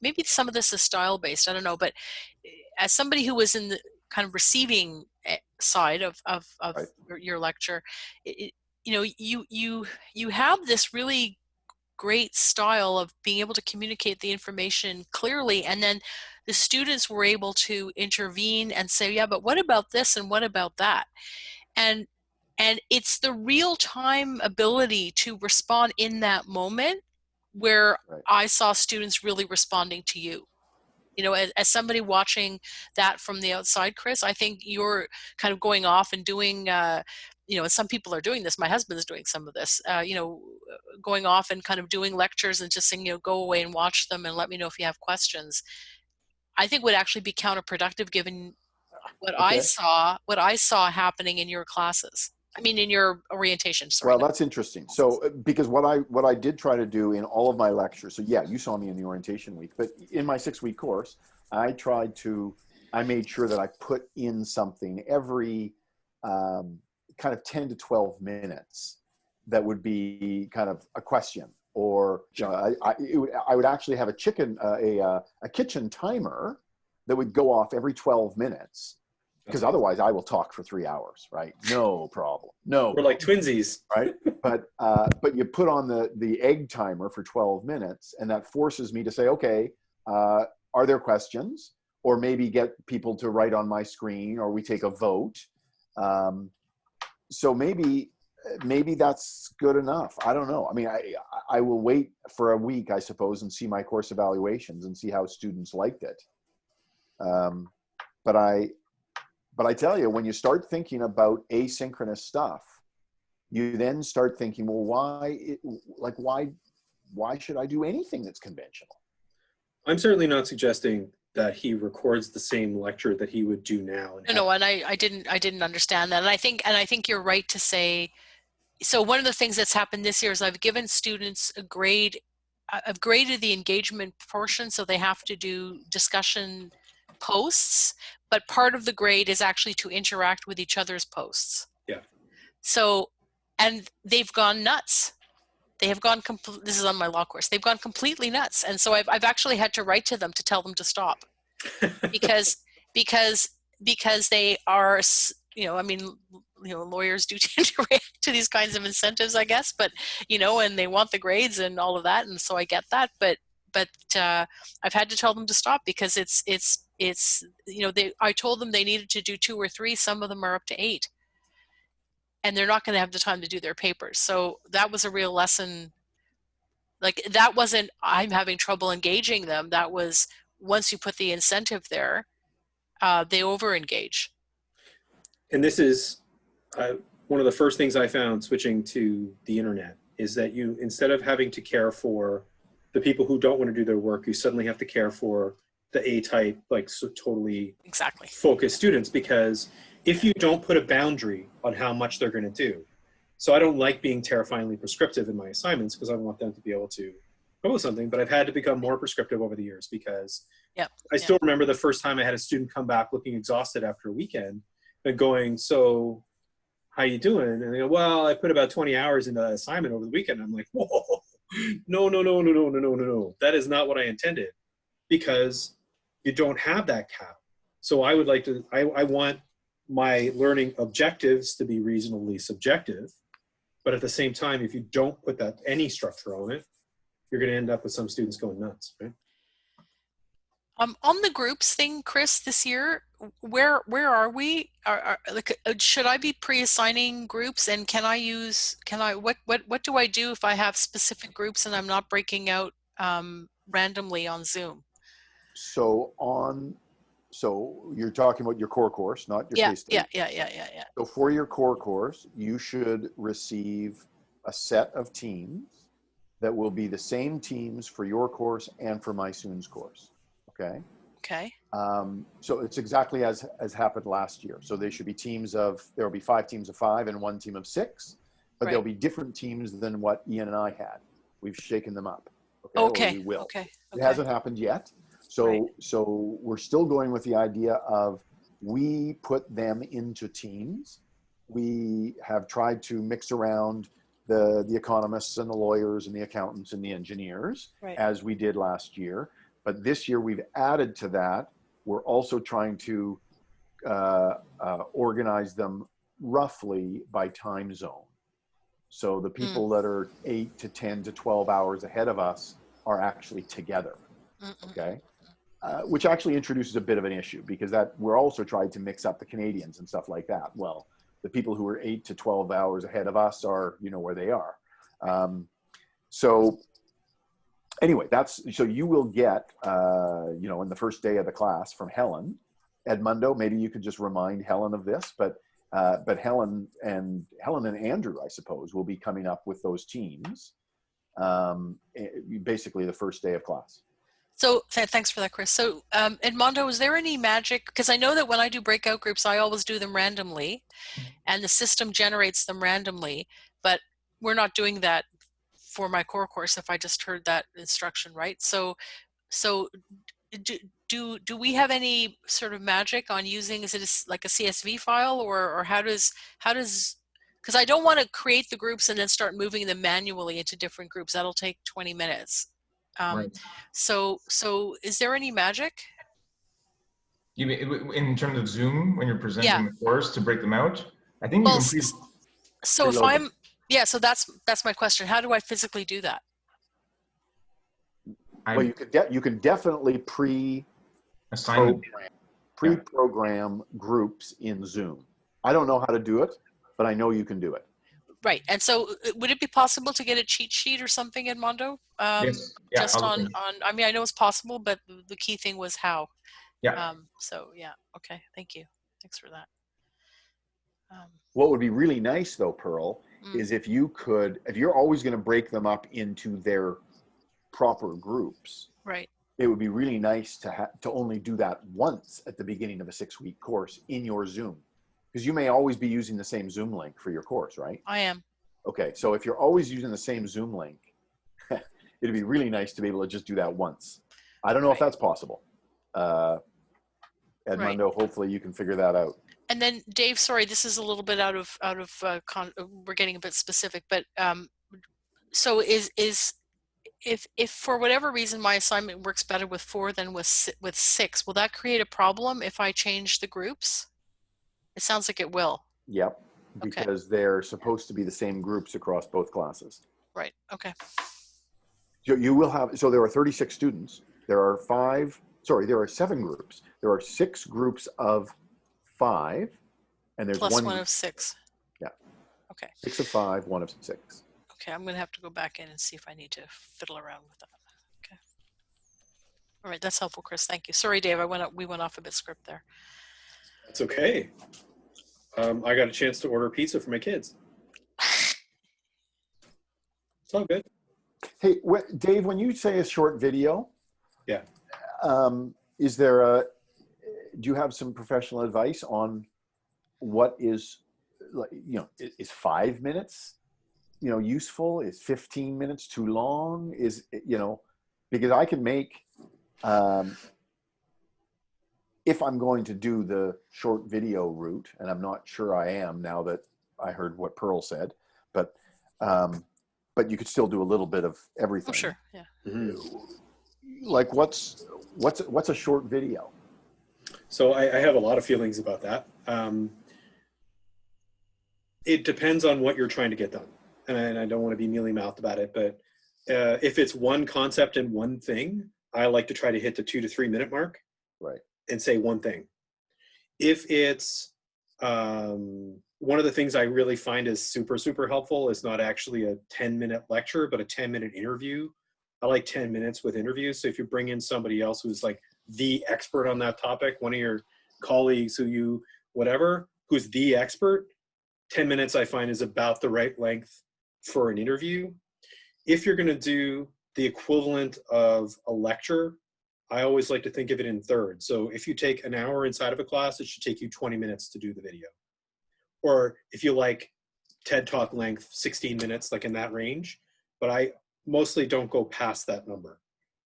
S3: maybe some of this is style based, I don't know, but as somebody who was in the kind of receiving side of
S6: Right.
S3: your lecture, you have this really great style of being able to communicate the information clearly, and then the students were able to intervene and say, yeah, but what about this and what about that? And it's the real-time ability to respond in that moment where
S6: Right.
S3: I saw students really responding to you. As somebody watching that from the outside, Chris, I think you're kind of going off and doing, and some people are doing this. My husband's doing some of this, going off and kind of doing lectures and just saying, go away and watch them and let me know if you have questions. I think would actually be counterproductive given what
S6: Okay.
S3: what I saw happening in your classes. I mean, in your orientation. Sorry.
S6: Well, that's interesting. So, because what I did try to do in all of my lectures, so yeah, you saw me in the orientation week, but in my 6-week course, I made sure that I put in something every kind of 10 to 12 minutes that would be kind of a question, or I would actually have a kitchen timer that would go off every 12 minutes. Because otherwise I will talk for 3 hours, right? No problem. No.
S1: We're like twinsies.
S6: Right? But you put on the egg timer for 12 minutes, and that forces me to say, okay, are there questions? Or maybe get people to write on my screen, or we take a vote. So maybe that's good enough. I don't know. I mean, I will wait for a week, I suppose, and see my course evaluations and see how students liked it. But I tell you, when you start thinking about asynchronous stuff, you then start thinking, well, why should I do anything that's conventional?
S1: I'm certainly not suggesting that he records the same lecture that he would do now.
S3: No, and I didn't understand that. And I think you're right to say, so one of the things that's happened this year is I've given students a grade. I've graded the engagement portion, so they have to do discussion posts, but part of the grade is actually to interact with each other's posts.
S1: Yeah.
S3: So, and they've gone nuts. They have gone this is on my law course. They've gone completely nuts. And so I've actually had to write to them to tell them to stop because they are, I mean, lawyers do tend to react to these kinds of incentives, I guess, but, and they want the grades and all of that. And so I get that, but I've had to tell them to stop because I told them they needed to do 2 or 3. Some of them are up to 8, and they're not going to have the time to do their papers. So that was a real lesson. Like, that wasn't, I'm having trouble engaging them. That was, once you put the incentive there, they over-engage.
S1: And this is one of the first things I found switching to the internet is that you, instead of having to care for the people who don't want to do their work, you suddenly have to care for the A-type, like, so totally
S3: exactly
S1: focused students, because if you don't put a boundary on how much they're going to do, so I don't like being terrifyingly prescriptive in my assignments because I want them to be able to propose something, but I've had to become more prescriptive over the years because I still remember the first time I had a student come back looking exhausted after a weekend and going, so how you doing? And they go, well, I put about 20 hours into that assignment over the weekend. I'm like, whoa, no. That is not what I intended, because you don't have that cap. So I would like to, I want my learning objectives to be reasonably subjective, but at the same time, if you don't put any structure on it, you're going to end up with some students going nuts, right?
S3: On the groups thing, Chris, this year, where are we? Should I be pre-assigning groups, and what do I do if I have specific groups and I'm not breaking out randomly on Zoom?
S6: So you're talking about your core course, not your case study.
S3: Yeah.
S6: So for your core course, you should receive a set of teams that will be the same teams for your course and for my Soon's course. Okay. So it's exactly as happened last year. So they should be there will be 5 teams of 5 and 1 team of 6. but
S3: Right.
S6: they'll be different teams than what Ian and I had. We've shaken them up. Or
S3: Okay.
S6: we will.
S3: Okay.
S6: It hasn't happened yet. So,
S3: Right.
S6: so we're still going with the idea of we put them into teams. We have tried to mix around the economists and the lawyers and the accountants and the engineers
S3: Right.
S6: as we did last year. But this year we've added to that. We're also trying to organize them roughly by time zone. So the people that are 8 to 10 to 12 hours ahead of us are actually together. Okay. Which actually introduces a bit of an issue because that we're also trying to mix up the Canadians and stuff like that. Well, the people who are 8 to 12 hours ahead of us are, you know, where they are. So anyway, so you will get, you know, in the first day of the class from Helen, Edmundo, maybe you could just remind Helen of this, but Helen and Andrew, I suppose, will be coming up with those teams, basically the first day of class.
S3: So thanks for that, Chris. So Edmondo, is there any magic? Because I know that when I do breakout groups, I always do them randomly and the system generates them randomly, but we're not doing that for my core course if I just heard that instruction, right? So do we have any sort of magic on using, is it like a CSV file or how does, because I don't want to create the groups and then start moving them manually into different groups. That'll take 20 minutes.
S7: Right.
S3: So is there any magic?
S7: You mean in terms of Zoom when you're presenting the course to break them out? I think you
S3: Well,
S7: can
S3: so if I'm, so that's my question. How do I physically do that?
S6: Well, you can definitely pre-program groups in Zoom. I don't know how to do it, but I know you can do it.
S3: Right. And so would it be possible to get a cheat sheet or something, Edmondo?
S7: Yes. Yeah,
S3: just on, I mean, I know it's possible, but the key thing was how.
S7: Yeah.
S3: So yeah. Okay. Thank you. Thanks for that.
S6: What would be really nice though, Pearl, is if you're always going to break them up into their proper groups.
S3: Right.
S6: It would be really nice to only do that once at the beginning of a 6-week course in your Zoom. Because you may always be using the same Zoom link for your course, right?
S3: I am. Okay,
S6: so if you're always using the same Zoom link, it'd be really nice to be able to just do that once. I don't know if that's possible. Edmundo, hopefully you can figure that out.
S3: And then Dave, sorry, this is a little bit out of we're getting a bit specific, but so if for whatever reason my assignment works better with 4 than with 6, will that create a problem if I change the groups? It sounds like it will.
S6: Yep, because they're supposed to be the same groups across both classes.
S3: Right, okay.
S6: You will have, so there are 36 students. There are 7 groups. There are 6 groups of 5, and there's
S3: plus
S6: one
S3: of 6.
S6: Yeah.
S3: Okay.
S6: 6 of 5, 1 of 6.
S3: Okay, I'm going to have to go back in and see if I need to fiddle around with that. Okay. All right, that's helpful, Chris. Thank you. Sorry, Dave, we went off a bit script there.
S1: That's okay. I got a chance to order pizza for my kids. It's all good.
S6: Hey, Dave, when you say a short video,
S1: yeah,
S6: is there do you have some professional advice on what is, is 5 minutes, useful? Is 15 minutes too long? Because I can make, if I'm going to do the short video route, and I'm not sure I am now that I heard what Pearl said, but you could still do a little bit of everything.
S3: Oh, sure, yeah.
S6: Mm-hmm. Like what's a short video?
S1: So I have a lot of feelings about that. It depends on what you're trying to get done. And I don't want to be mealy-mouthed about it, but if it's one concept and one thing, I like to try to hit the 2 to 3 minute mark.
S6: Right.
S1: And say one thing. If it's one of the things I really find is super, super helpful is not actually a 10-minute lecture, but a 10-minute interview. I like 10 minutes with interviews. So if you bring in somebody else who's like the expert on that topic, one of your colleagues who's the expert, 10 minutes I find is about the right length for an interview. If you're going to do the equivalent of a lecture, I always like to think of it in thirds. So if you take an hour inside of a class, it should take you 20 minutes to do the video. Or if you like TED Talk length, 16 minutes, like in that range, but I mostly don't go past that number.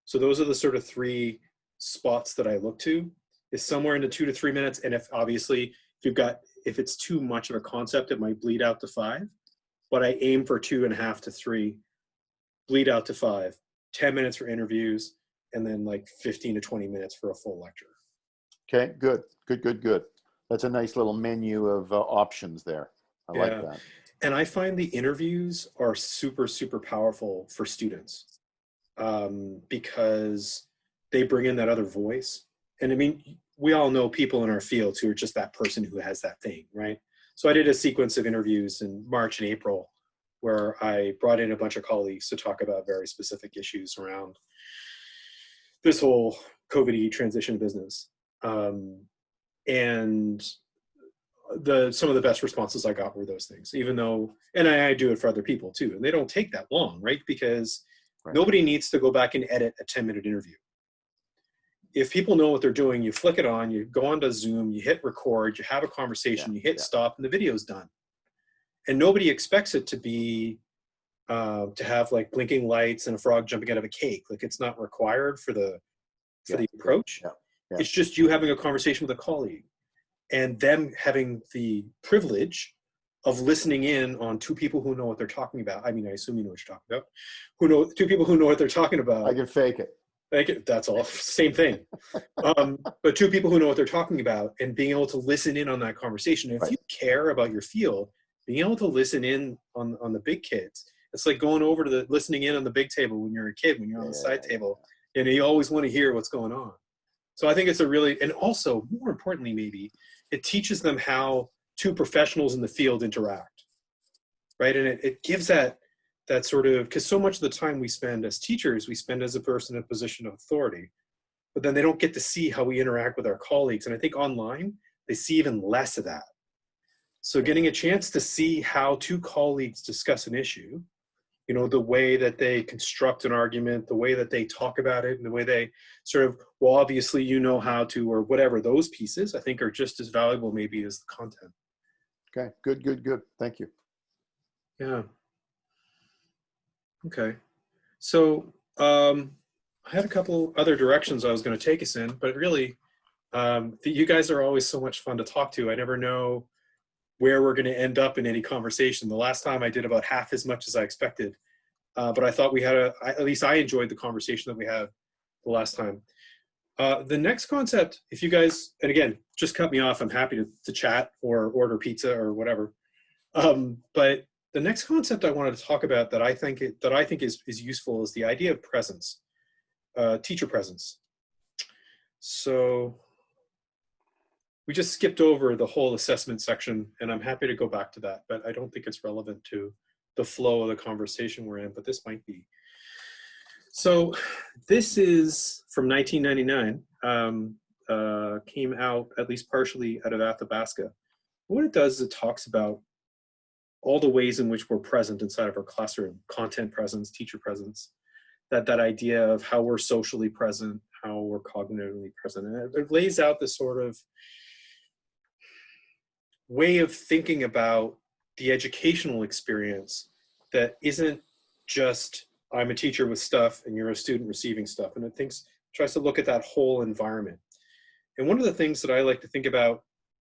S1: So those are the sort of 3 spots that I look to, is somewhere in the 2 to 3 minutes. And if obviously, if it's too much of a concept, it might bleed out to 5, but I aim for 2.5 to 3, bleed out to 5, 10 minutes for interviews, and then like 15 to 20 minutes for a full lecture.
S6: Okay, good. That's a nice little menu of options there. I like that.
S1: And I find the interviews are super, super powerful for students because they bring in that other voice. And I mean, we all know people in our fields who are just that person who has that thing, right? So I did a sequence of interviews in March and April where I brought in a bunch of colleagues to talk about very specific issues around this whole COVID transition business. And some of the best responses I got were those things, even though, and I do it for other people too, and they don't take that long, right? Because nobody needs to go back and edit a 10-minute interview. If people know what they're doing, you flick it on, you go onto Zoom, you hit record, you have a conversation, you hit stop, and the video's done. And nobody expects it to be, to have like blinking lights and a frog jumping out of a cake. Like, it's not required for the approach. It's just you having a conversation with a colleague and them having the privilege of listening in on 2 people who know what they're talking about. I mean, I assume you know what you're talking about. 2 people who know what they're talking about.
S6: I can fake it.
S1: That's all, same thing. But 2 people who know what they're talking about and being able to listen in on that conversation. If you care about your field, being able to listen in on the big kids, it's like going over to listening in on the big table when you're a kid, when you're on the side table, and you always want to hear what's going on. So I think it's and also more importantly, maybe it teaches them how 2 professionals in the field interact, right? And it gives that sort of, because so much of the time we spend as teachers, we spend as a person in a position of authority, but then they don't get to see how we interact with our colleagues. And I think online, they see even less of that. So getting a chance to see how 2 colleagues discuss an issue, you know, the way that they construct an argument, the way that they talk about it, and the way they sort of, well, obviously you know how to, or whatever, those pieces I think are just as valuable maybe as the content.
S6: Okay, good. Thank you.
S1: Yeah. Okay. So I had a couple other directions I was going to take us in, but really, you guys are always so much fun to talk to. I never know where we're going to end up in any conversation. The last time I did about half as much as I expected, but I thought we had at least I enjoyed the conversation that we had the last time. The next concept, if you guys, and again, just cut me off, I'm happy to chat or order pizza or whatever. But the next concept I wanted to talk about that I think is useful is the idea of presence, teacher presence. So we just skipped over the whole assessment section, and I'm happy to go back to that, but I don't think it's relevant to the flow of the conversation we're in, but this might be. So this is from 1999, came out at least partially out of Athabasca. What it does is it talks about all the ways in which we're present inside of our classroom, content presence, teacher presence, that idea of how we're socially present, how we're cognitively present. And it lays out this sort of way of thinking about the educational experience that isn't just I'm a teacher with stuff and you're a student receiving stuff. And it tries to look at that whole environment. And one of the things that I like to think about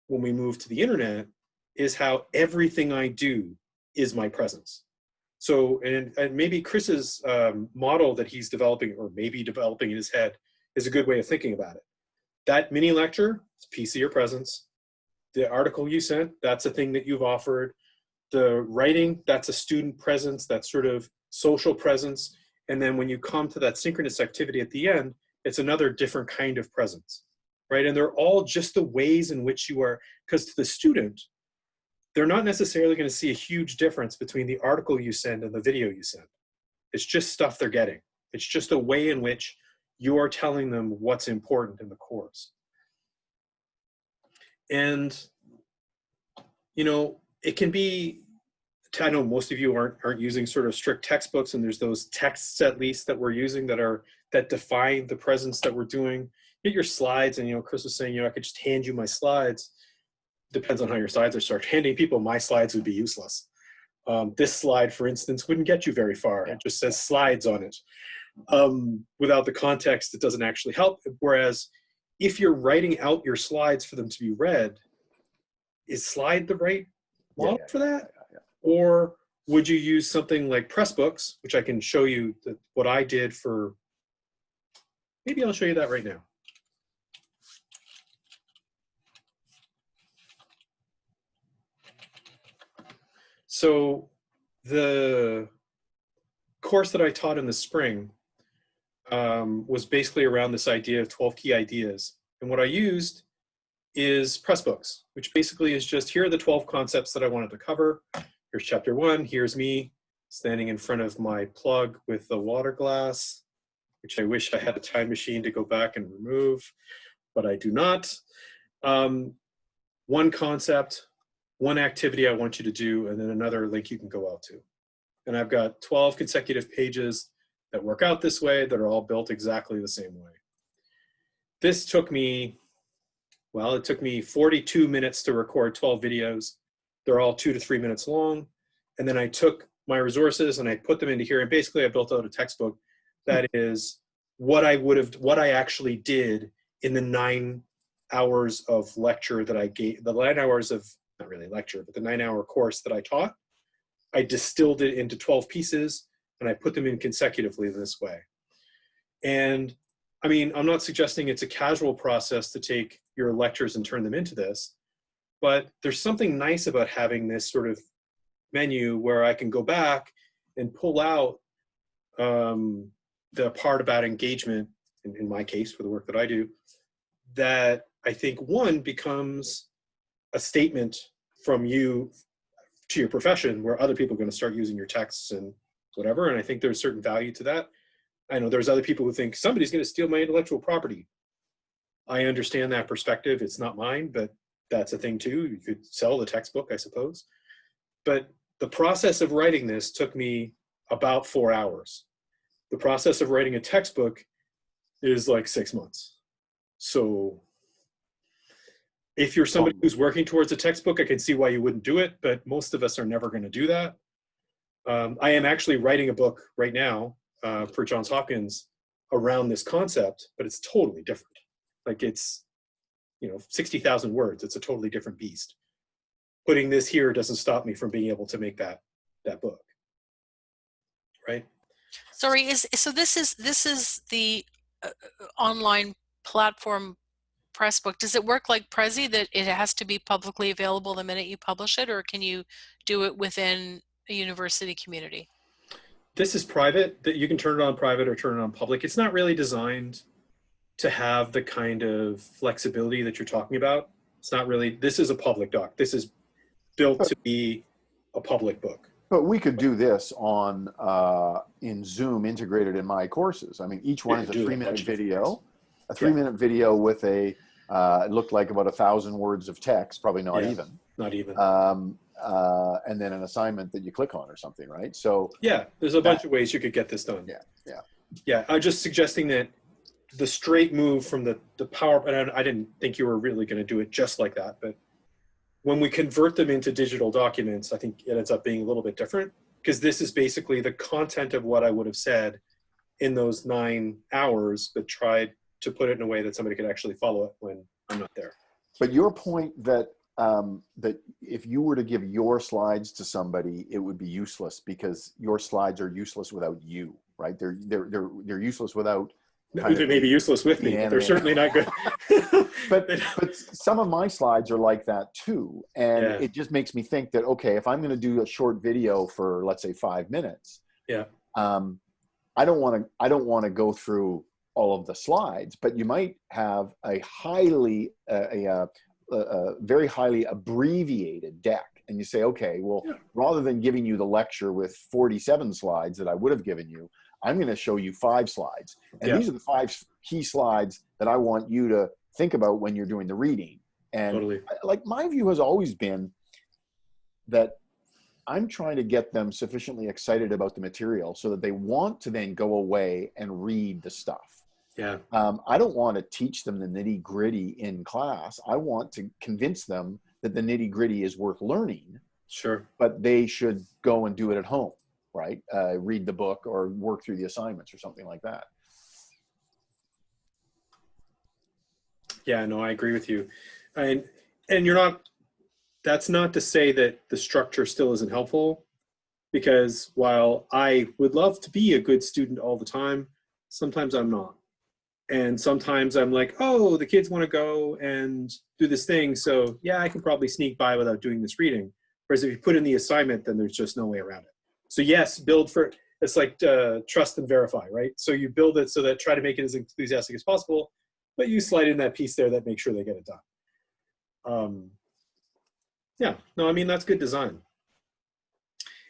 S1: when we move to the internet is how everything I do is my presence. So, and maybe Chris's model that he's developing, or maybe developing in his head, is a good way of thinking about it. That mini lecture is a piece of your presence. The article you sent, that's a thing that you've offered. The writing, that's a student presence, that's sort of social presence. And then when you come to that synchronous activity at the end, it's another different kind of presence, right? And they're all just the ways in which you are, because to the student, they're not necessarily going to see a huge difference between the article you send and the video you send. It's just stuff they're getting. It's just a way in which you are telling them what's important in the course. And, you know, it can be, I know most of you aren't using sort of strict textbooks, and there's those texts at least that we're using that define the presence that we're doing. Get your slides, and, you know, Chris was saying, you know, I could just hand you my slides. Depends on how your slides are structured. Handing people my slides would be useless. This slide, for instance, wouldn't get you very far. It just says slides on it. Without the context, it doesn't actually help. Whereas if you're writing out your slides for them to be read, is slide the right model for that? Or would you use something like Pressbooks, which I can show you what I did for, maybe I'll show you that right now. So the course that I taught in the spring was basically around this idea of 12 key ideas. And what I used is Pressbooks, which basically is just, here are the 12 concepts that I wanted to cover. Here's chapter 1. Here's me standing in front of my plug with the water glass, which I wish I had a time machine to go back and remove, but I do not. One concept, one activity I want you to do, and then another link you can go out to. And I've got 12 consecutive pages that work out this way, that are all built exactly the same way. This took me, well, it took me 42 minutes to record 12 videos. They're all 2 to 3 minutes long. And then I took my resources and I put them into here. And basically I built out a textbook that is what I actually did in the 9 hours of lecture that I gave, the 9 hours of, not really lecture, but the 9-hour course that I taught. I distilled it into 12 pieces and I put them in consecutively this way. And I mean, I'm not suggesting it's a casual process to take your lectures and turn them into this, but there's something nice about having this sort of menu where I can go back and pull out the part about engagement, in my case, for the work that I do, that I think, one, becomes a statement from you to your profession where other people are going to start using your texts and whatever. And I think there's certain value to that. I know there's other people who think somebody's going to steal my intellectual property. I understand that perspective. It's not mine, but that's a thing too. You could sell the textbook, I suppose. But the process of writing this took me about 4 hours. The process of writing a textbook is like 6 months. So if you're somebody who's working towards a textbook, I can see why you wouldn't do it, but most of us are never going to do that. I am actually writing a book right now for Johns Hopkins around this concept, but it's totally different. Like it's, 60,000 words. It's a totally different beast. Putting this here doesn't stop me from being able to make that book, right?
S3: Sorry, so this is the online platform Pressbook. Does it work like Prezi, that it has to be publicly available the minute you publish it, or can you do it within a university community?
S1: This is private. That you can turn it on private or turn it on public. It's not really designed to have the kind of flexibility that you're talking about. It's not really, this is a public doc. This is built to be a public book.
S6: But we could do this on in Zoom integrated in my courses. I mean, each one is a 3-minute video, a 3-minute video with a, it looked like about 1,000 words of text, probably not even.
S1: Not even.
S6: And then an assignment that you click on or something, right? So
S1: yeah, there's a bunch of ways you could get this done. Yeah, I'm just suggesting that the straight move from the power, and I didn't think you were really going to do it just like that, but when we convert them into digital documents, I think it ends up being a little bit different, because this is basically the content of what I would have said in those 9 hours, but tried to put it in a way that somebody could actually follow it when I'm not there.
S6: But your point that that if you were to give your slides to somebody, it would be useless because your slides are useless without you, right? They're useless without.
S1: They may be useless with me, but they're certainly not good.
S6: but some of my slides are like that too, and it just makes me think that, okay, if I'm going to do a short video for, let's say, 5 minutes, I don't want to go through all of the slides, but you might have a very highly abbreviated deck, and you say, okay, well, rather than giving you the lecture with 47 slides that I would have given you, I'm going to show you 5 slides. And these are the 5 key slides that I want you to think about when you're doing the reading. And like my view has always been that I'm trying to get them sufficiently excited about the material so that they want to then go away and read the stuff. I don't want to teach them the nitty gritty in class. I want to convince them that the nitty gritty is worth learning
S1: Sure.
S6: but they should go and do it at home, right? Read the book or work through the assignments or something like that.
S1: Yeah, no, I agree with you. And you're not, that's not to say that the structure still isn't helpful, because while I would love to be a good student all the time, sometimes I'm not. And sometimes I'm like, oh, the kids want to go and do this thing, so yeah, I can probably sneak by without doing this reading. Whereas if you put in the assignment, then there's just no way around it. So yes, build for, it's like trust and verify, right? So you build it so that try to make it as enthusiastic as possible, but you slide in that piece there that makes sure they get it done. Yeah, no, I mean, that's good design.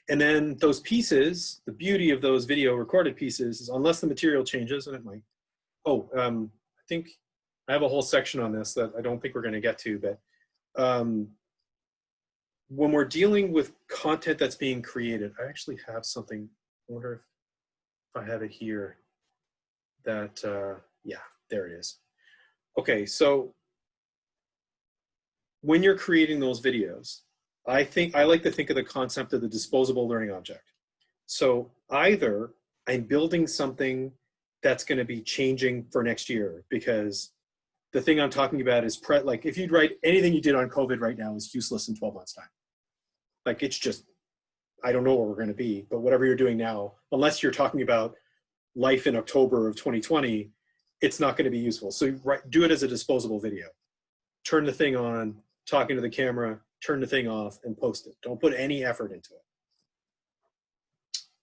S1: And then those pieces, the beauty of those video recorded pieces is unless the material changes, and it might. Oh, I think I have a whole section on this that I don't think we're going to get to, but when we're dealing with content that's being created, I actually have something, I wonder if I have it here, that, yeah, there it is. Okay, so when you're creating those videos, I like to think of the concept of the disposable learning object. So either I'm building something that's going to be changing for next year, because the thing I'm talking about is like if you'd write anything you did on COVID right now is useless in 12 months time. Like it's just, I don't know where we're going to be, but whatever you're doing now, unless you're talking about life in October of 2020, it's not going to be useful. So do it as a disposable video. Turn the thing on, talking to the camera, turn the thing off, and post it. Don't put any effort into it.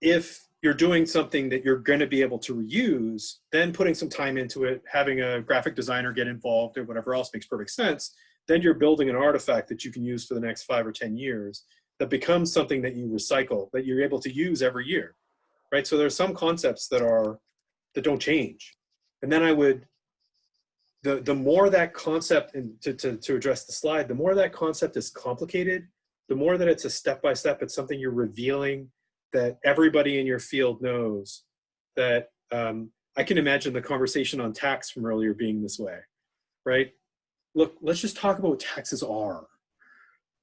S1: If you're doing something that you're going to be able to reuse, then putting some time into it, having a graphic designer get involved or whatever else makes perfect sense, then you're building an artifact that you can use for the next 5 or 10 years that becomes something that you recycle, that you're able to use every year, right? So there's some concepts that don't change. And then I would, the more that concept, and to address the slide, the more that concept is complicated, the more that it's a step-by-step, it's something you're revealing that everybody in your field knows, that I can imagine the conversation on tax from earlier being this way, right? Look, let's just talk about what taxes are.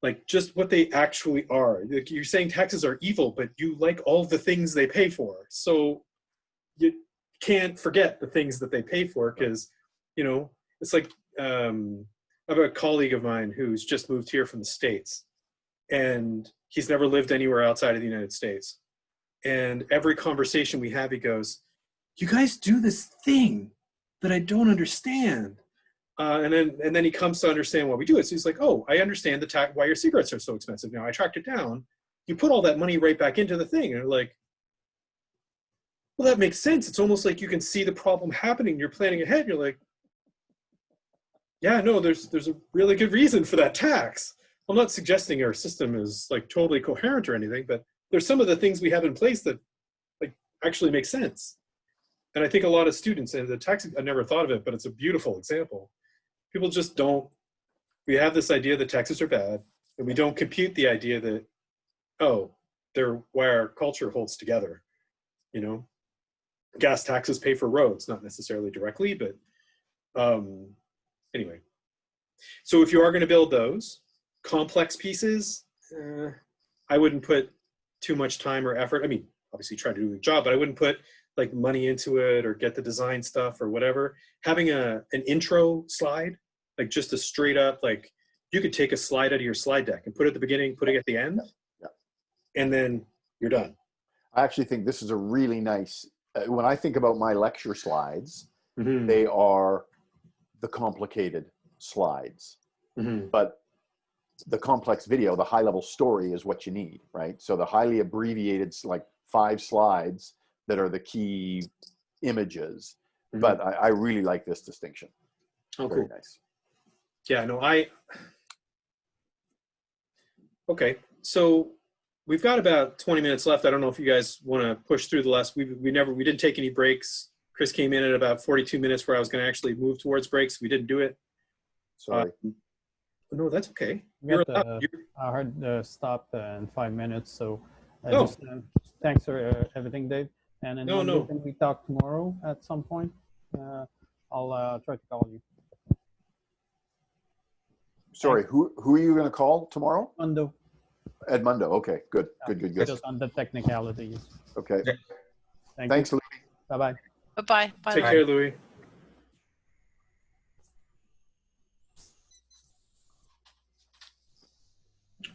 S1: Like just what they actually are. Like you're saying taxes are evil, but you like all the things they pay for. So you can't forget the things that they pay for, because, you know, it's like, I have a colleague of mine who's just moved here from the States, and he's never lived anywhere outside of the United States. And every conversation we have, he goes, you guys do this thing that I don't understand. And then he comes to understand why we do it. So he's like, oh, I understand why your cigarettes are so expensive now. I tracked it down. You put all that money right back into the thing. And they're like, well, that makes sense. It's almost like you can see the problem happening. You're planning ahead. You're like, yeah, no, there's a really good reason for that tax. I'm not suggesting our system is like totally coherent or anything, but there's some of the things we have in place that like actually make sense. And I think a lot of students, and the tax, I never thought of it, but it's a beautiful example. People just don't, we have this idea that taxes are bad, and we don't compute the idea that, oh, they're why our culture holds together, you know? Gas taxes pay for roads, not necessarily directly, but anyway. So if you are going to build those complex pieces, I wouldn't put too much time or effort. I mean, obviously try to do the job, but I wouldn't put like money into it or get the design stuff or whatever. Having an intro slide, like just a straight up, like you could take a slide out of your slide deck and put it at the beginning, put it at the end, and then you're done.
S6: I actually think this is a really nice, when I think about my lecture slides, they are the complicated slides, but the complex video, the high level story is what you need, right? So the highly abbreviated, like 5 slides that are the key images, but I really like this distinction.
S1: Oh,
S6: very
S1: cool.
S6: Nice.
S1: Yeah, no, okay, so we've got about 20 minutes left. I don't know if you guys want to push through the last, we didn't take any breaks. Chris came in at about 42 minutes where I was going to actually move towards breaks. We didn't do it.
S6: Sorry.
S1: No, that's okay.
S2: I heard stop in 5 minutes, so just thanks for everything, Dave. And then when we talk tomorrow at some point, I'll try to call you.
S6: Sorry, who are you going to call tomorrow?
S2: Undo.
S6: Edmundo. Okay, good.
S2: Just on the technicalities.
S6: Okay.
S7: Yeah.
S6: Thanks,
S2: You.
S6: Louis.
S2: Bye-bye.
S3: Bye-bye. Bye.
S1: Take care, Louis.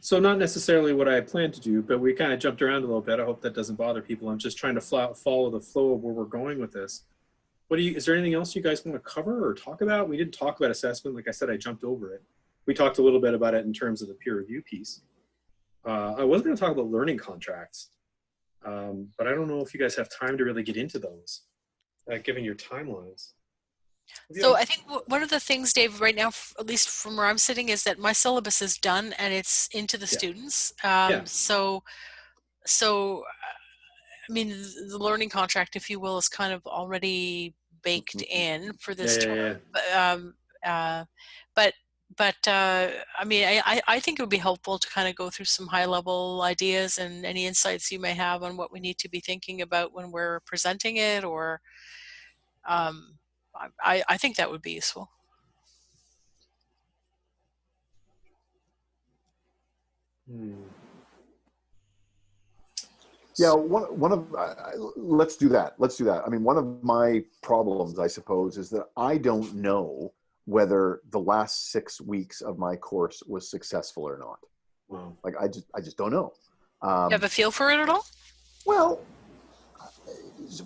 S1: So not necessarily what I planned to do, but we kind of jumped around a little bit. I hope that doesn't bother people. I'm just trying to follow the flow of where we're going with this. Is there anything else you guys want to cover or talk about? We didn't talk about assessment. Like I said, I jumped over it. We talked a little bit about it in terms of the peer review piece. I was going to talk about learning contracts, but I don't know if you guys have time to really get into those, given your timelines.
S3: So I think one of the things, Dave, right now, at least from where I'm sitting, is that my syllabus is done and it's into the students. So I mean, the learning contract, if you will, is kind of already baked in for this term. But I mean, I think it would be helpful to kind of go through some high-level ideas and any insights you may have on what we need to be thinking about when we're presenting it, or I think that would be useful.
S6: Yeah, let's do that. I mean, one of my problems, I suppose, is that I don't know whether the last 6 weeks of my course was successful or not.
S1: Wow.
S6: Like, I just don't know.
S3: You have a feel for it at all?
S6: Well,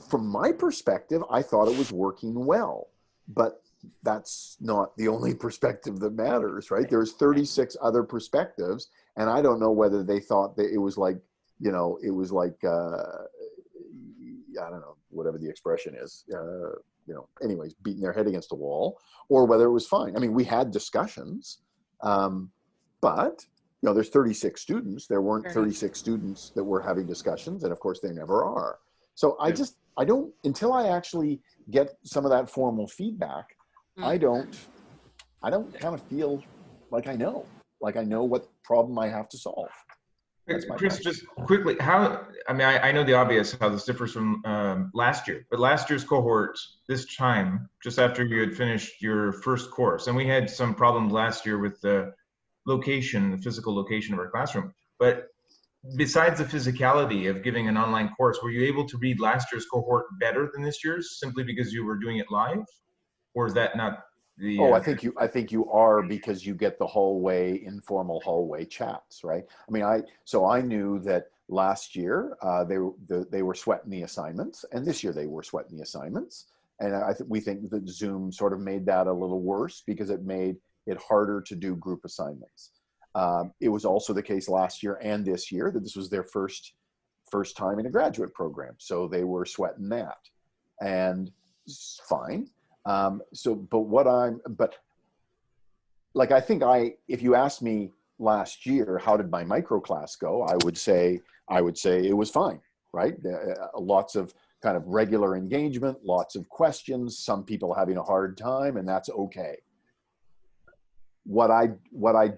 S6: from my perspective, I thought it was working well, but that's not the only perspective that matters, right? There's 36 other perspectives, and I don't know whether they thought that it was like, I don't know, whatever the expression is, anyways, beating their head against a wall, or whether it was fine. I mean, we had discussions, but, there's 36 students. There weren't 36 students that were having discussions, and of course there never are. So I don't, until I actually get some of that formal feedback, I don't kind of feel like I know what problem I have to solve.
S7: Chris, just quickly, I know the obvious, how this differs from last year, but last year's cohort, this time, just after you had finished your first course, and we had some problems last year with the physical location of our classroom, but besides the physicality of giving an online course, were you able to read last year's cohort better than this year's simply because you were doing it live? Or is that not the...
S6: I think you are, because you get the informal hallway chats, right? I mean, I knew that last year they were sweating the assignments, and this year they were sweating the assignments. And we think that Zoom sort of made that a little worse because it made it harder to do group assignments. It was also the case last year and this year that this was their first time in a graduate program. So they were sweating that, and it's fine. I think if you asked me last year, how did my micro class go? I would say it was fine, right? Lots of kind of regular engagement, lots of questions, some people having a hard time, and that's okay. What I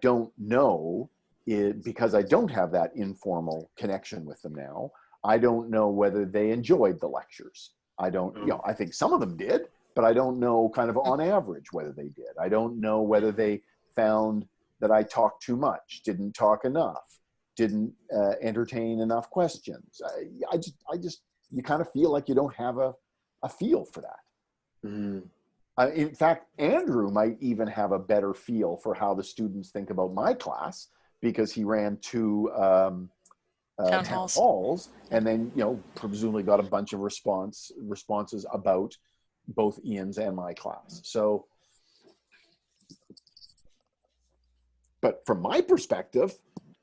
S6: don't know is, because I don't have that informal connection with them now, I don't know whether they enjoyed the lectures. I don't, I think some of them did, but I don't know kind of on average whether they did. I don't know whether they found that I talked too much, didn't talk enough, didn't entertain enough questions. I just, you kind of feel like you don't have a feel for that. Mm. In fact, Andrew might even have a better feel for how the students think about my class, because he ran 2 town halls, and then presumably got a bunch of responses about both Ian's and my class. So, but from my perspective,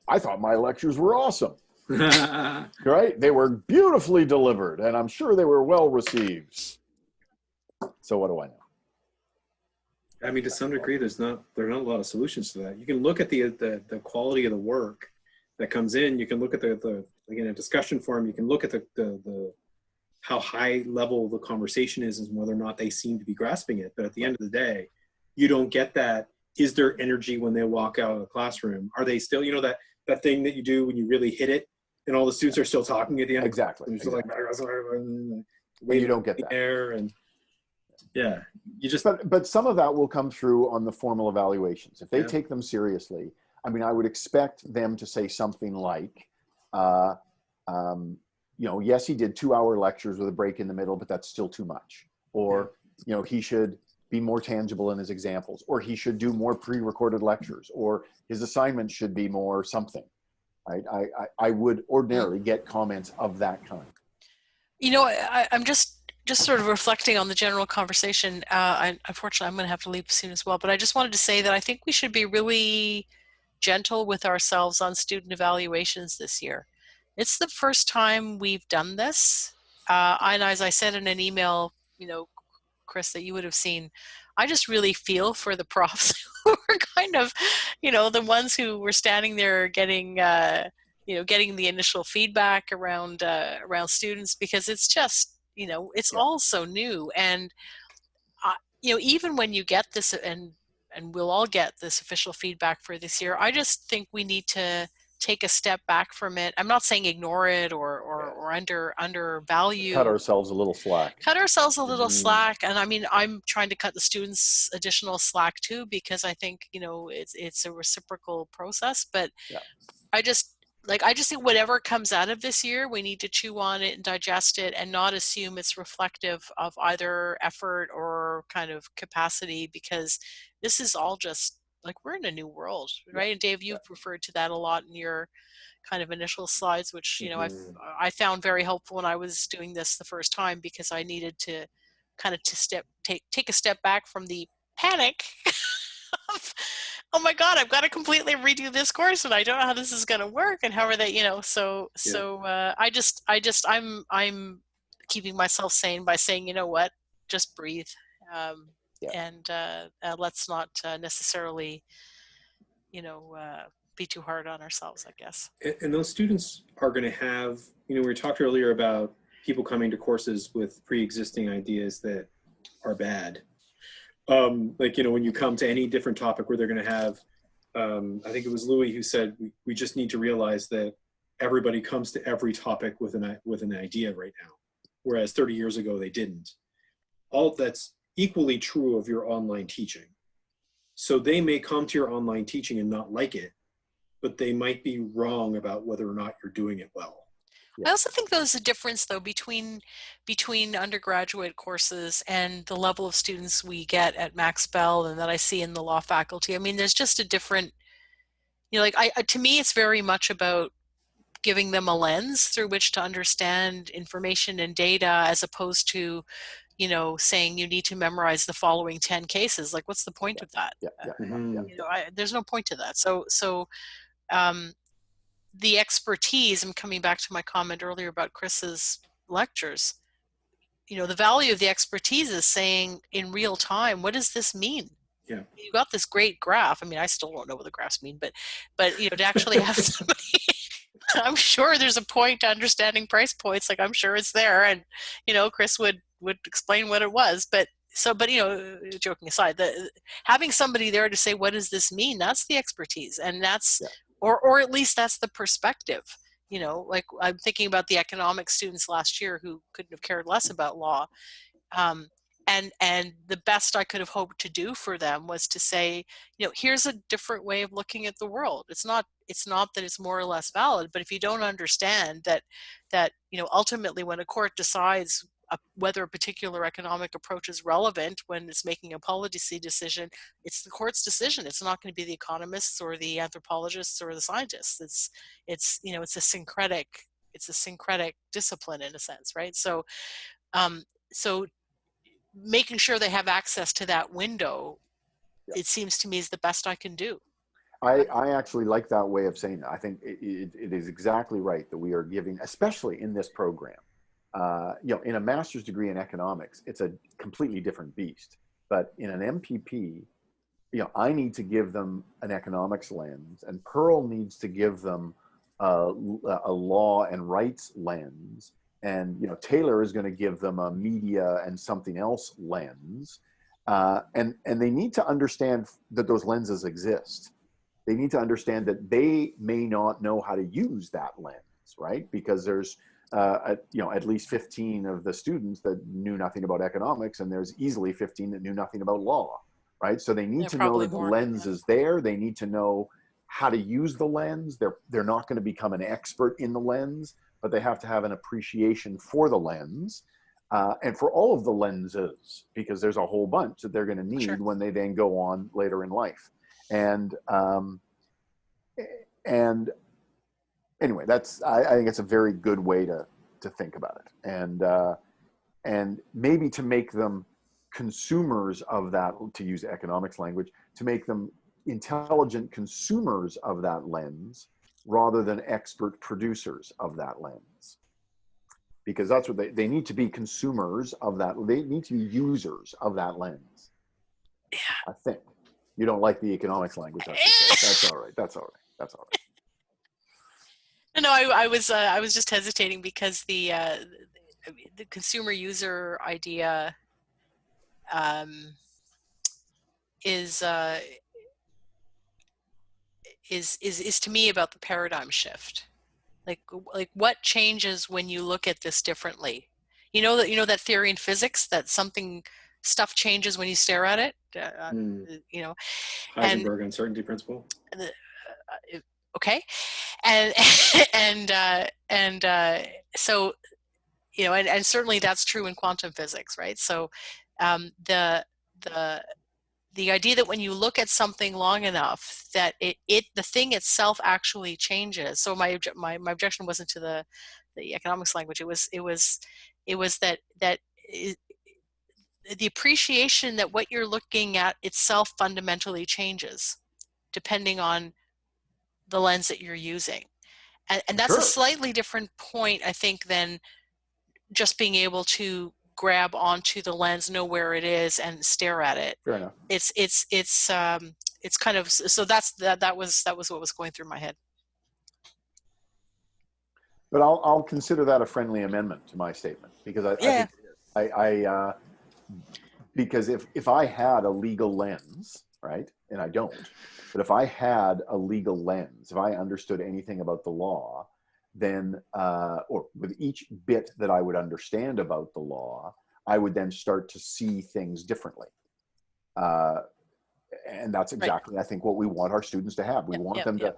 S6: I thought my lectures were awesome. Right? They were beautifully delivered, and I'm sure they were well received. So what do I know?
S1: I mean, to some degree, there are not a lot of solutions to that. You can look at the quality of the work that comes in. You can look at again, a discussion forum. You can look at the how high level the conversation is and whether or not they seem to be grasping it. But at the end of the day, you don't get that. Is there energy when they walk out of the classroom? Are they still, that thing that you do when you really hit it and all the students are still talking at the end?
S6: Exactly.
S1: Like,
S6: you don't get that.
S1: There and yeah, you just.
S6: But some of that will come through on the formal evaluations. If they take them seriously, I mean, I would expect them to say something like, you know, yes, he did 2-hour lectures with a break in the middle, but that's still too much. Or, you know, he should be more tangible in his examples, or he should do more pre-recorded lectures, or his assignment should be more something. Right? I would ordinarily get comments of that kind.
S3: You know, I'm just sort of reflecting on the general conversation. Unfortunately, I'm going to have to leave soon as well, but I just wanted to say that I think we should be really gentle with ourselves on student evaluations this year. It's the first time we've done this. And as I said in an email, you know, Chris, that you would have seen, I just really feel for the profs who were kind of, you know, the ones who were standing there getting, you know, getting the initial feedback around students, because it's just, you know, it's all so new. And, you know, even when you get this, and we'll all get this official feedback for this year, I just think we need to take a step back from it. I'm not saying ignore it or undervalue.
S6: Cut ourselves a little slack.
S3: Cut ourselves a little slack. And I mean, I'm trying to cut the students additional slack too, because I think, you know, it's a reciprocal process. But I just think whatever comes out of this year, we need to chew on it and digest it, and not assume it's reflective of either effort or kind of capacity, because this is all just like, we're in a new world, right? And Dave, you've referred to that a lot in your kind of initial slides, which, you know, I found very helpful when I was doing this the first time, because I needed to kind of take a step back from the panic of, oh my God, I've got to completely redo this course and I don't know how this is going to work, and how are they, you know, I'm keeping myself sane by saying, you know what, just breathe. And let's not necessarily, you know, be too hard on ourselves, I guess.
S1: And those students are going to have, you know, we talked earlier about people coming to courses with pre-existing ideas that are bad. Like, you know, when you come to any different topic where they're going to have, I think it was Louis who said, we just need to realize that everybody comes to every topic with an idea right now, whereas 30 years ago they didn't. All that's equally true of your online teaching. So they may come to your online teaching and not like it, but they might be wrong about whether or not you're doing it well.
S3: I also think there's a difference, though, between undergraduate courses and the level of students we get at Max Bell and that I see in the law faculty. I mean, there's just a different, you know, like to me, it's very much about giving them a lens through which to understand information and data, as opposed to, you know, saying you need to memorize the following 10 cases. Like, what's the point of that? You know, there's no point to that. So the expertise, I'm coming back to my comment earlier about Chris's lectures, you know, the value of the expertise is saying in real time, what does this mean?
S1: Yeah.
S3: You got this great graph. I mean, I still don't know what the graphs mean, but you know, to actually have somebody, I'm sure there's a point to understanding price points. Like, I'm sure it's there, and, you know, Chris would explain what it was, but you know, joking aside, having somebody there to say, what does this mean? That's the expertise, and that's, or at least that's the perspective. You know, like, I'm thinking about the economics students last year who couldn't have cared less about law. And the best I could have hoped to do for them was to say, you know, here's a different way of looking at the world. It's not that it's more or less valid, but if you don't understand that, you know, ultimately when a court decides whether a particular economic approach is relevant when it's making a policy decision, it's the court's decision. It's not going to be the economists or the anthropologists or the scientists. It's you know, it's a syncretic discipline in a sense, right? So making sure they have access to that window, it seems to me, is the best I can do.
S6: I actually like that way of saying that. I think it is exactly right that we are giving, especially in this program, you know, in a master's degree in economics, it's a completely different beast. But in an MPP, you know, I need to give them an economics lens, and Pearl needs to give them a law and rights lens. And, you know, Taylor is going to give them a media and something else lens. And they need to understand that those lenses exist. They need to understand that they may not know how to use that lens, right? Because there's, you know, at least 15 of the students that knew nothing about economics, and there's easily 15 that knew nothing about law, right? So they need to know that the lens is there. They need to know how to use the lens. They're not going to become an expert in the lens, but they have to have an appreciation for the lens and for all of the lenses, because there's a whole bunch that they're going to need
S3: Sure.
S6: when they then go on later in life. And anyway, I think it's a very good way to think about it, and maybe to make them consumers of that, to use economics language, to make them intelligent consumers of that lens rather than expert producers of that lens, because that's what they need to be, consumers of that. They need to be users of that lens.
S3: Yeah.
S6: I think you don't like the economics language. That's all right. That's all right. That's all right.
S3: No, I was just hesitating because the consumer user idea is to me about the paradigm shift. Like what changes when you look at this differently? You know that theory in physics that stuff changes when you stare at it. You know,
S1: Heisenberg uncertainty principle.
S3: Okay, and so and certainly that's true in quantum physics, right? So the idea that when you look at something long enough that the thing itself actually changes. So my objection wasn't to the economics language. It was that the appreciation that what you're looking at itself fundamentally changes depending on the lens that you're using. And that's a slightly different point, I think, than just being able to grab onto the lens, know where it is, and stare at it.
S6: Fair enough.
S3: It's kind of, so that was what was going through my head.
S6: But I'll consider that a friendly amendment to my statement, because I think because if I had a legal lens, right, and I don't, but if I had a legal lens, if I understood anything about the law, then, or with each bit that I would understand about the law, I would then start to see things differently. And that's exactly, I think, what we want our students to have. We want them to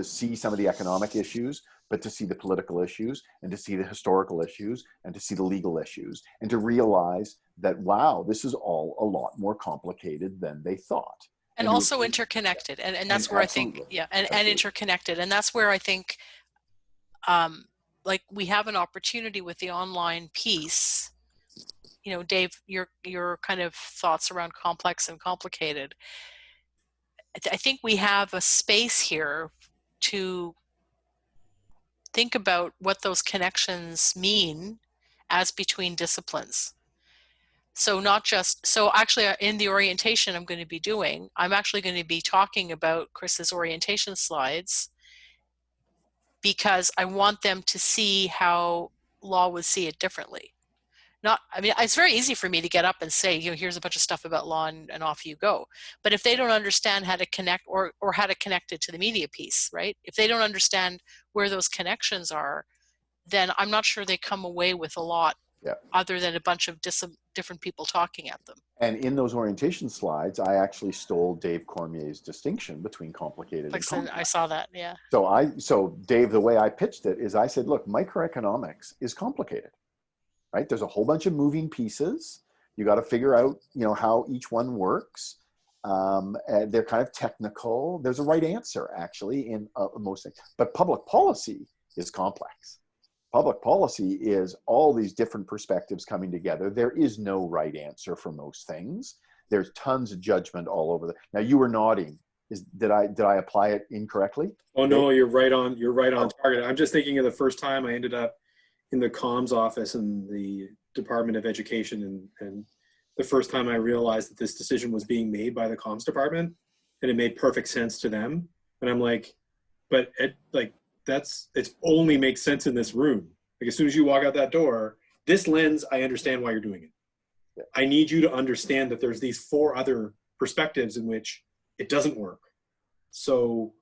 S6: see some of the economic issues, but to see the political issues, and to see the historical issues, and to see the legal issues, and to realize that, wow, this is all a lot more complicated than they thought.
S3: And also interconnected. And that's where I think, and interconnected. And that's where I think, like, we have an opportunity with the online piece. Dave, your kind of thoughts around complex and complicated. I think we have a space here to think about what those connections mean as between disciplines. So actually in the orientation I'm actually going to be talking about Chris's orientation slides, because I want them to see how law would see it differently. It's very easy for me to get up and say, here's a bunch of stuff about law and off you go. But if they don't understand how to connect or how to connect it to the media piece, right? If they don't understand where those connections are, then I'm not sure they come away with a lot other than a bunch of different people talking at them.
S6: And in those orientation slides, I actually stole Dave Cormier's distinction between complicated and complex.
S3: I saw that, yeah.
S6: So Dave, the way I pitched it is I said, look, microeconomics is complicated, right? There's a whole bunch of moving pieces. You got to figure out, how each one works. They're kind of technical. There's a right answer, actually, in most things. But public policy is complex. Public policy is all these different perspectives coming together. There is no right answer for most things. There's tons of judgment all over. Now, you were nodding. Did I apply it incorrectly?
S1: Oh no, you're right on target. I'm just thinking of the first time I ended up in the comms office in the Department of Education, and the first time I realized that this decision was being made by the comms department, and it made perfect sense to them. And I'm like, but it only makes sense in this room. Like, as soon as you walk out that door, this lens, I understand why you're doing it. Yeah. I need you to understand that there's these 4 other perspectives in which it doesn't work. So,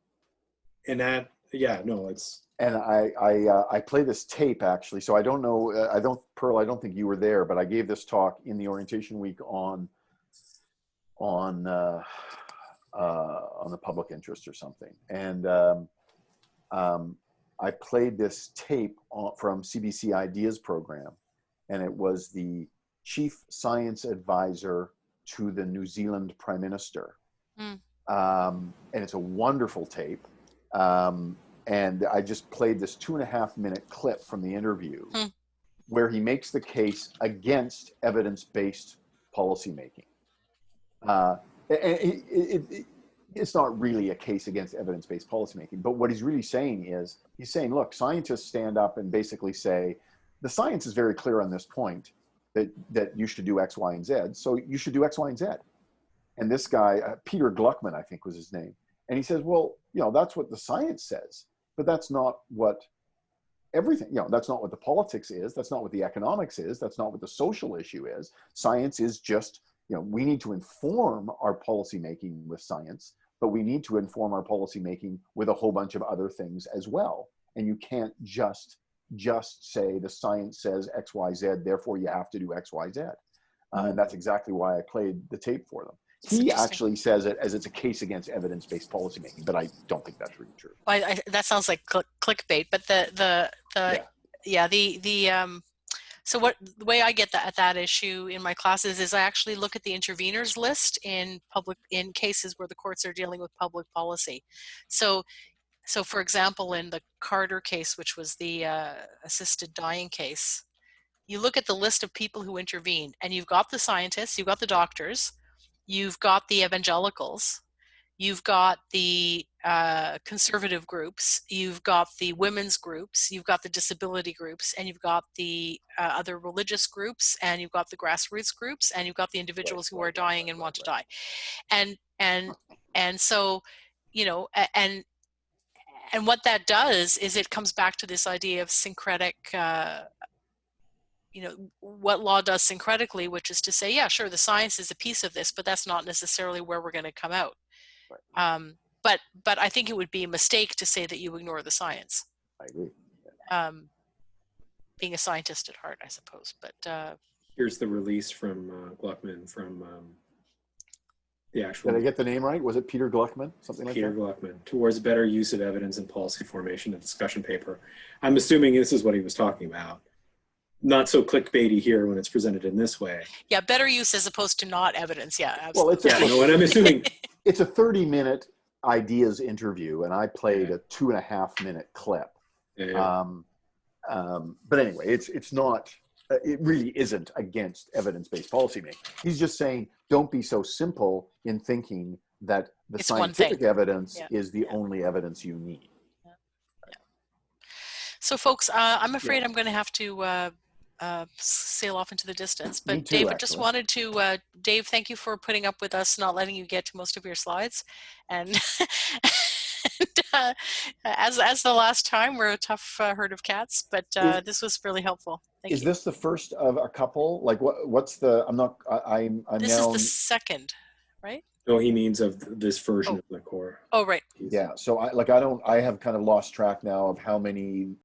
S1: and that, it's.
S6: And I play this tape, actually. So I don't know, Pearl, I don't think you were there, but I gave this talk in the orientation week on on the public interest or something. And I played this tape from CBC Ideas program, and it was the chief science advisor to the New Zealand Prime Minister. And it's a wonderful tape. And I just played this 2.5-minute clip from the interview where he makes the case against evidence-based policymaking. It's not really a case against evidence-based policymaking, but what he's really saying is, he's saying, look, scientists stand up and basically say, the science is very clear on this point that you should do X, Y, and Z, so you should do X, Y, and Z. And this guy, Peter Gluckman, I think was his name, and he says, well, that's what the science says, but that's not what everything, that's not what the politics is, that's not what the economics is, that's not what the social issue is. Science is just, we need to inform our policy making with science, but we need to inform our policy making with a whole bunch of other things as well. And you can't just say the science says X, Y, Z, therefore you have to do X, Y, Z. And that's exactly why I played the tape for them. He actually says it as it's a case against evidence-based policymaking, but I don't think that's really true.
S3: That sounds like clickbait, but so the way I get that issue in my classes is I actually look at the interveners list in cases where the courts are dealing with public policy. So for example, in the Carter case, which was the assisted dying case, you look at the list of people who intervened, and you've got the scientists, you've got the doctors, you've got the evangelicals, you've got the conservative groups, you've got the women's groups, you've got the disability groups, and you've got the other religious groups, and you've got the grassroots groups, and you've got the individuals who are dying and want to die. And so, and what that does is it comes back to this idea of syncretic, what law does syncretically, which is to say, yeah, sure, the science is a piece of this, but that's not necessarily where we're going to come out. Right. But I think it would be a mistake to say that you ignore the science.
S6: I agree.
S3: Being a scientist at heart, I suppose. But
S1: here's the release from Gluckman from the actual.
S6: Did I get the name right? Was it Peter Gluckman? Something like that?
S1: Peter Gluckman, towards better use of evidence in policy formation, a discussion paper. I'm assuming this is what he was talking about. Not so clickbaity here when it's presented in this way.
S3: Yeah, better use as opposed to not evidence. Yeah, absolutely.
S6: Well,
S1: and I'm assuming
S6: it's a 30-minute ideas interview, and I played a 2.5-minute clip.
S1: Yeah.
S6: But anyway, it's not. It really isn't against evidence-based policymaking. He's just saying, don't be so simple in thinking that the scientific evidence is the only evidence you need.
S3: So, folks, I'm afraid I'm going to have to sail off into the distance. But
S6: Me too,
S3: David,
S6: actually.
S3: just wanted to, Dave, thank you for putting up with us, not letting you get to most of your slides. And, as the last time, we're a tough herd of cats, but this was really helpful. Thank you.
S6: Is this the first of a couple? Like, what's the? I'm not. I'm
S3: This
S6: now.
S3: is the second, right?
S1: no, he means of this version of the core.
S3: Oh, right.
S6: Yeah. So I have kind of lost track now of how many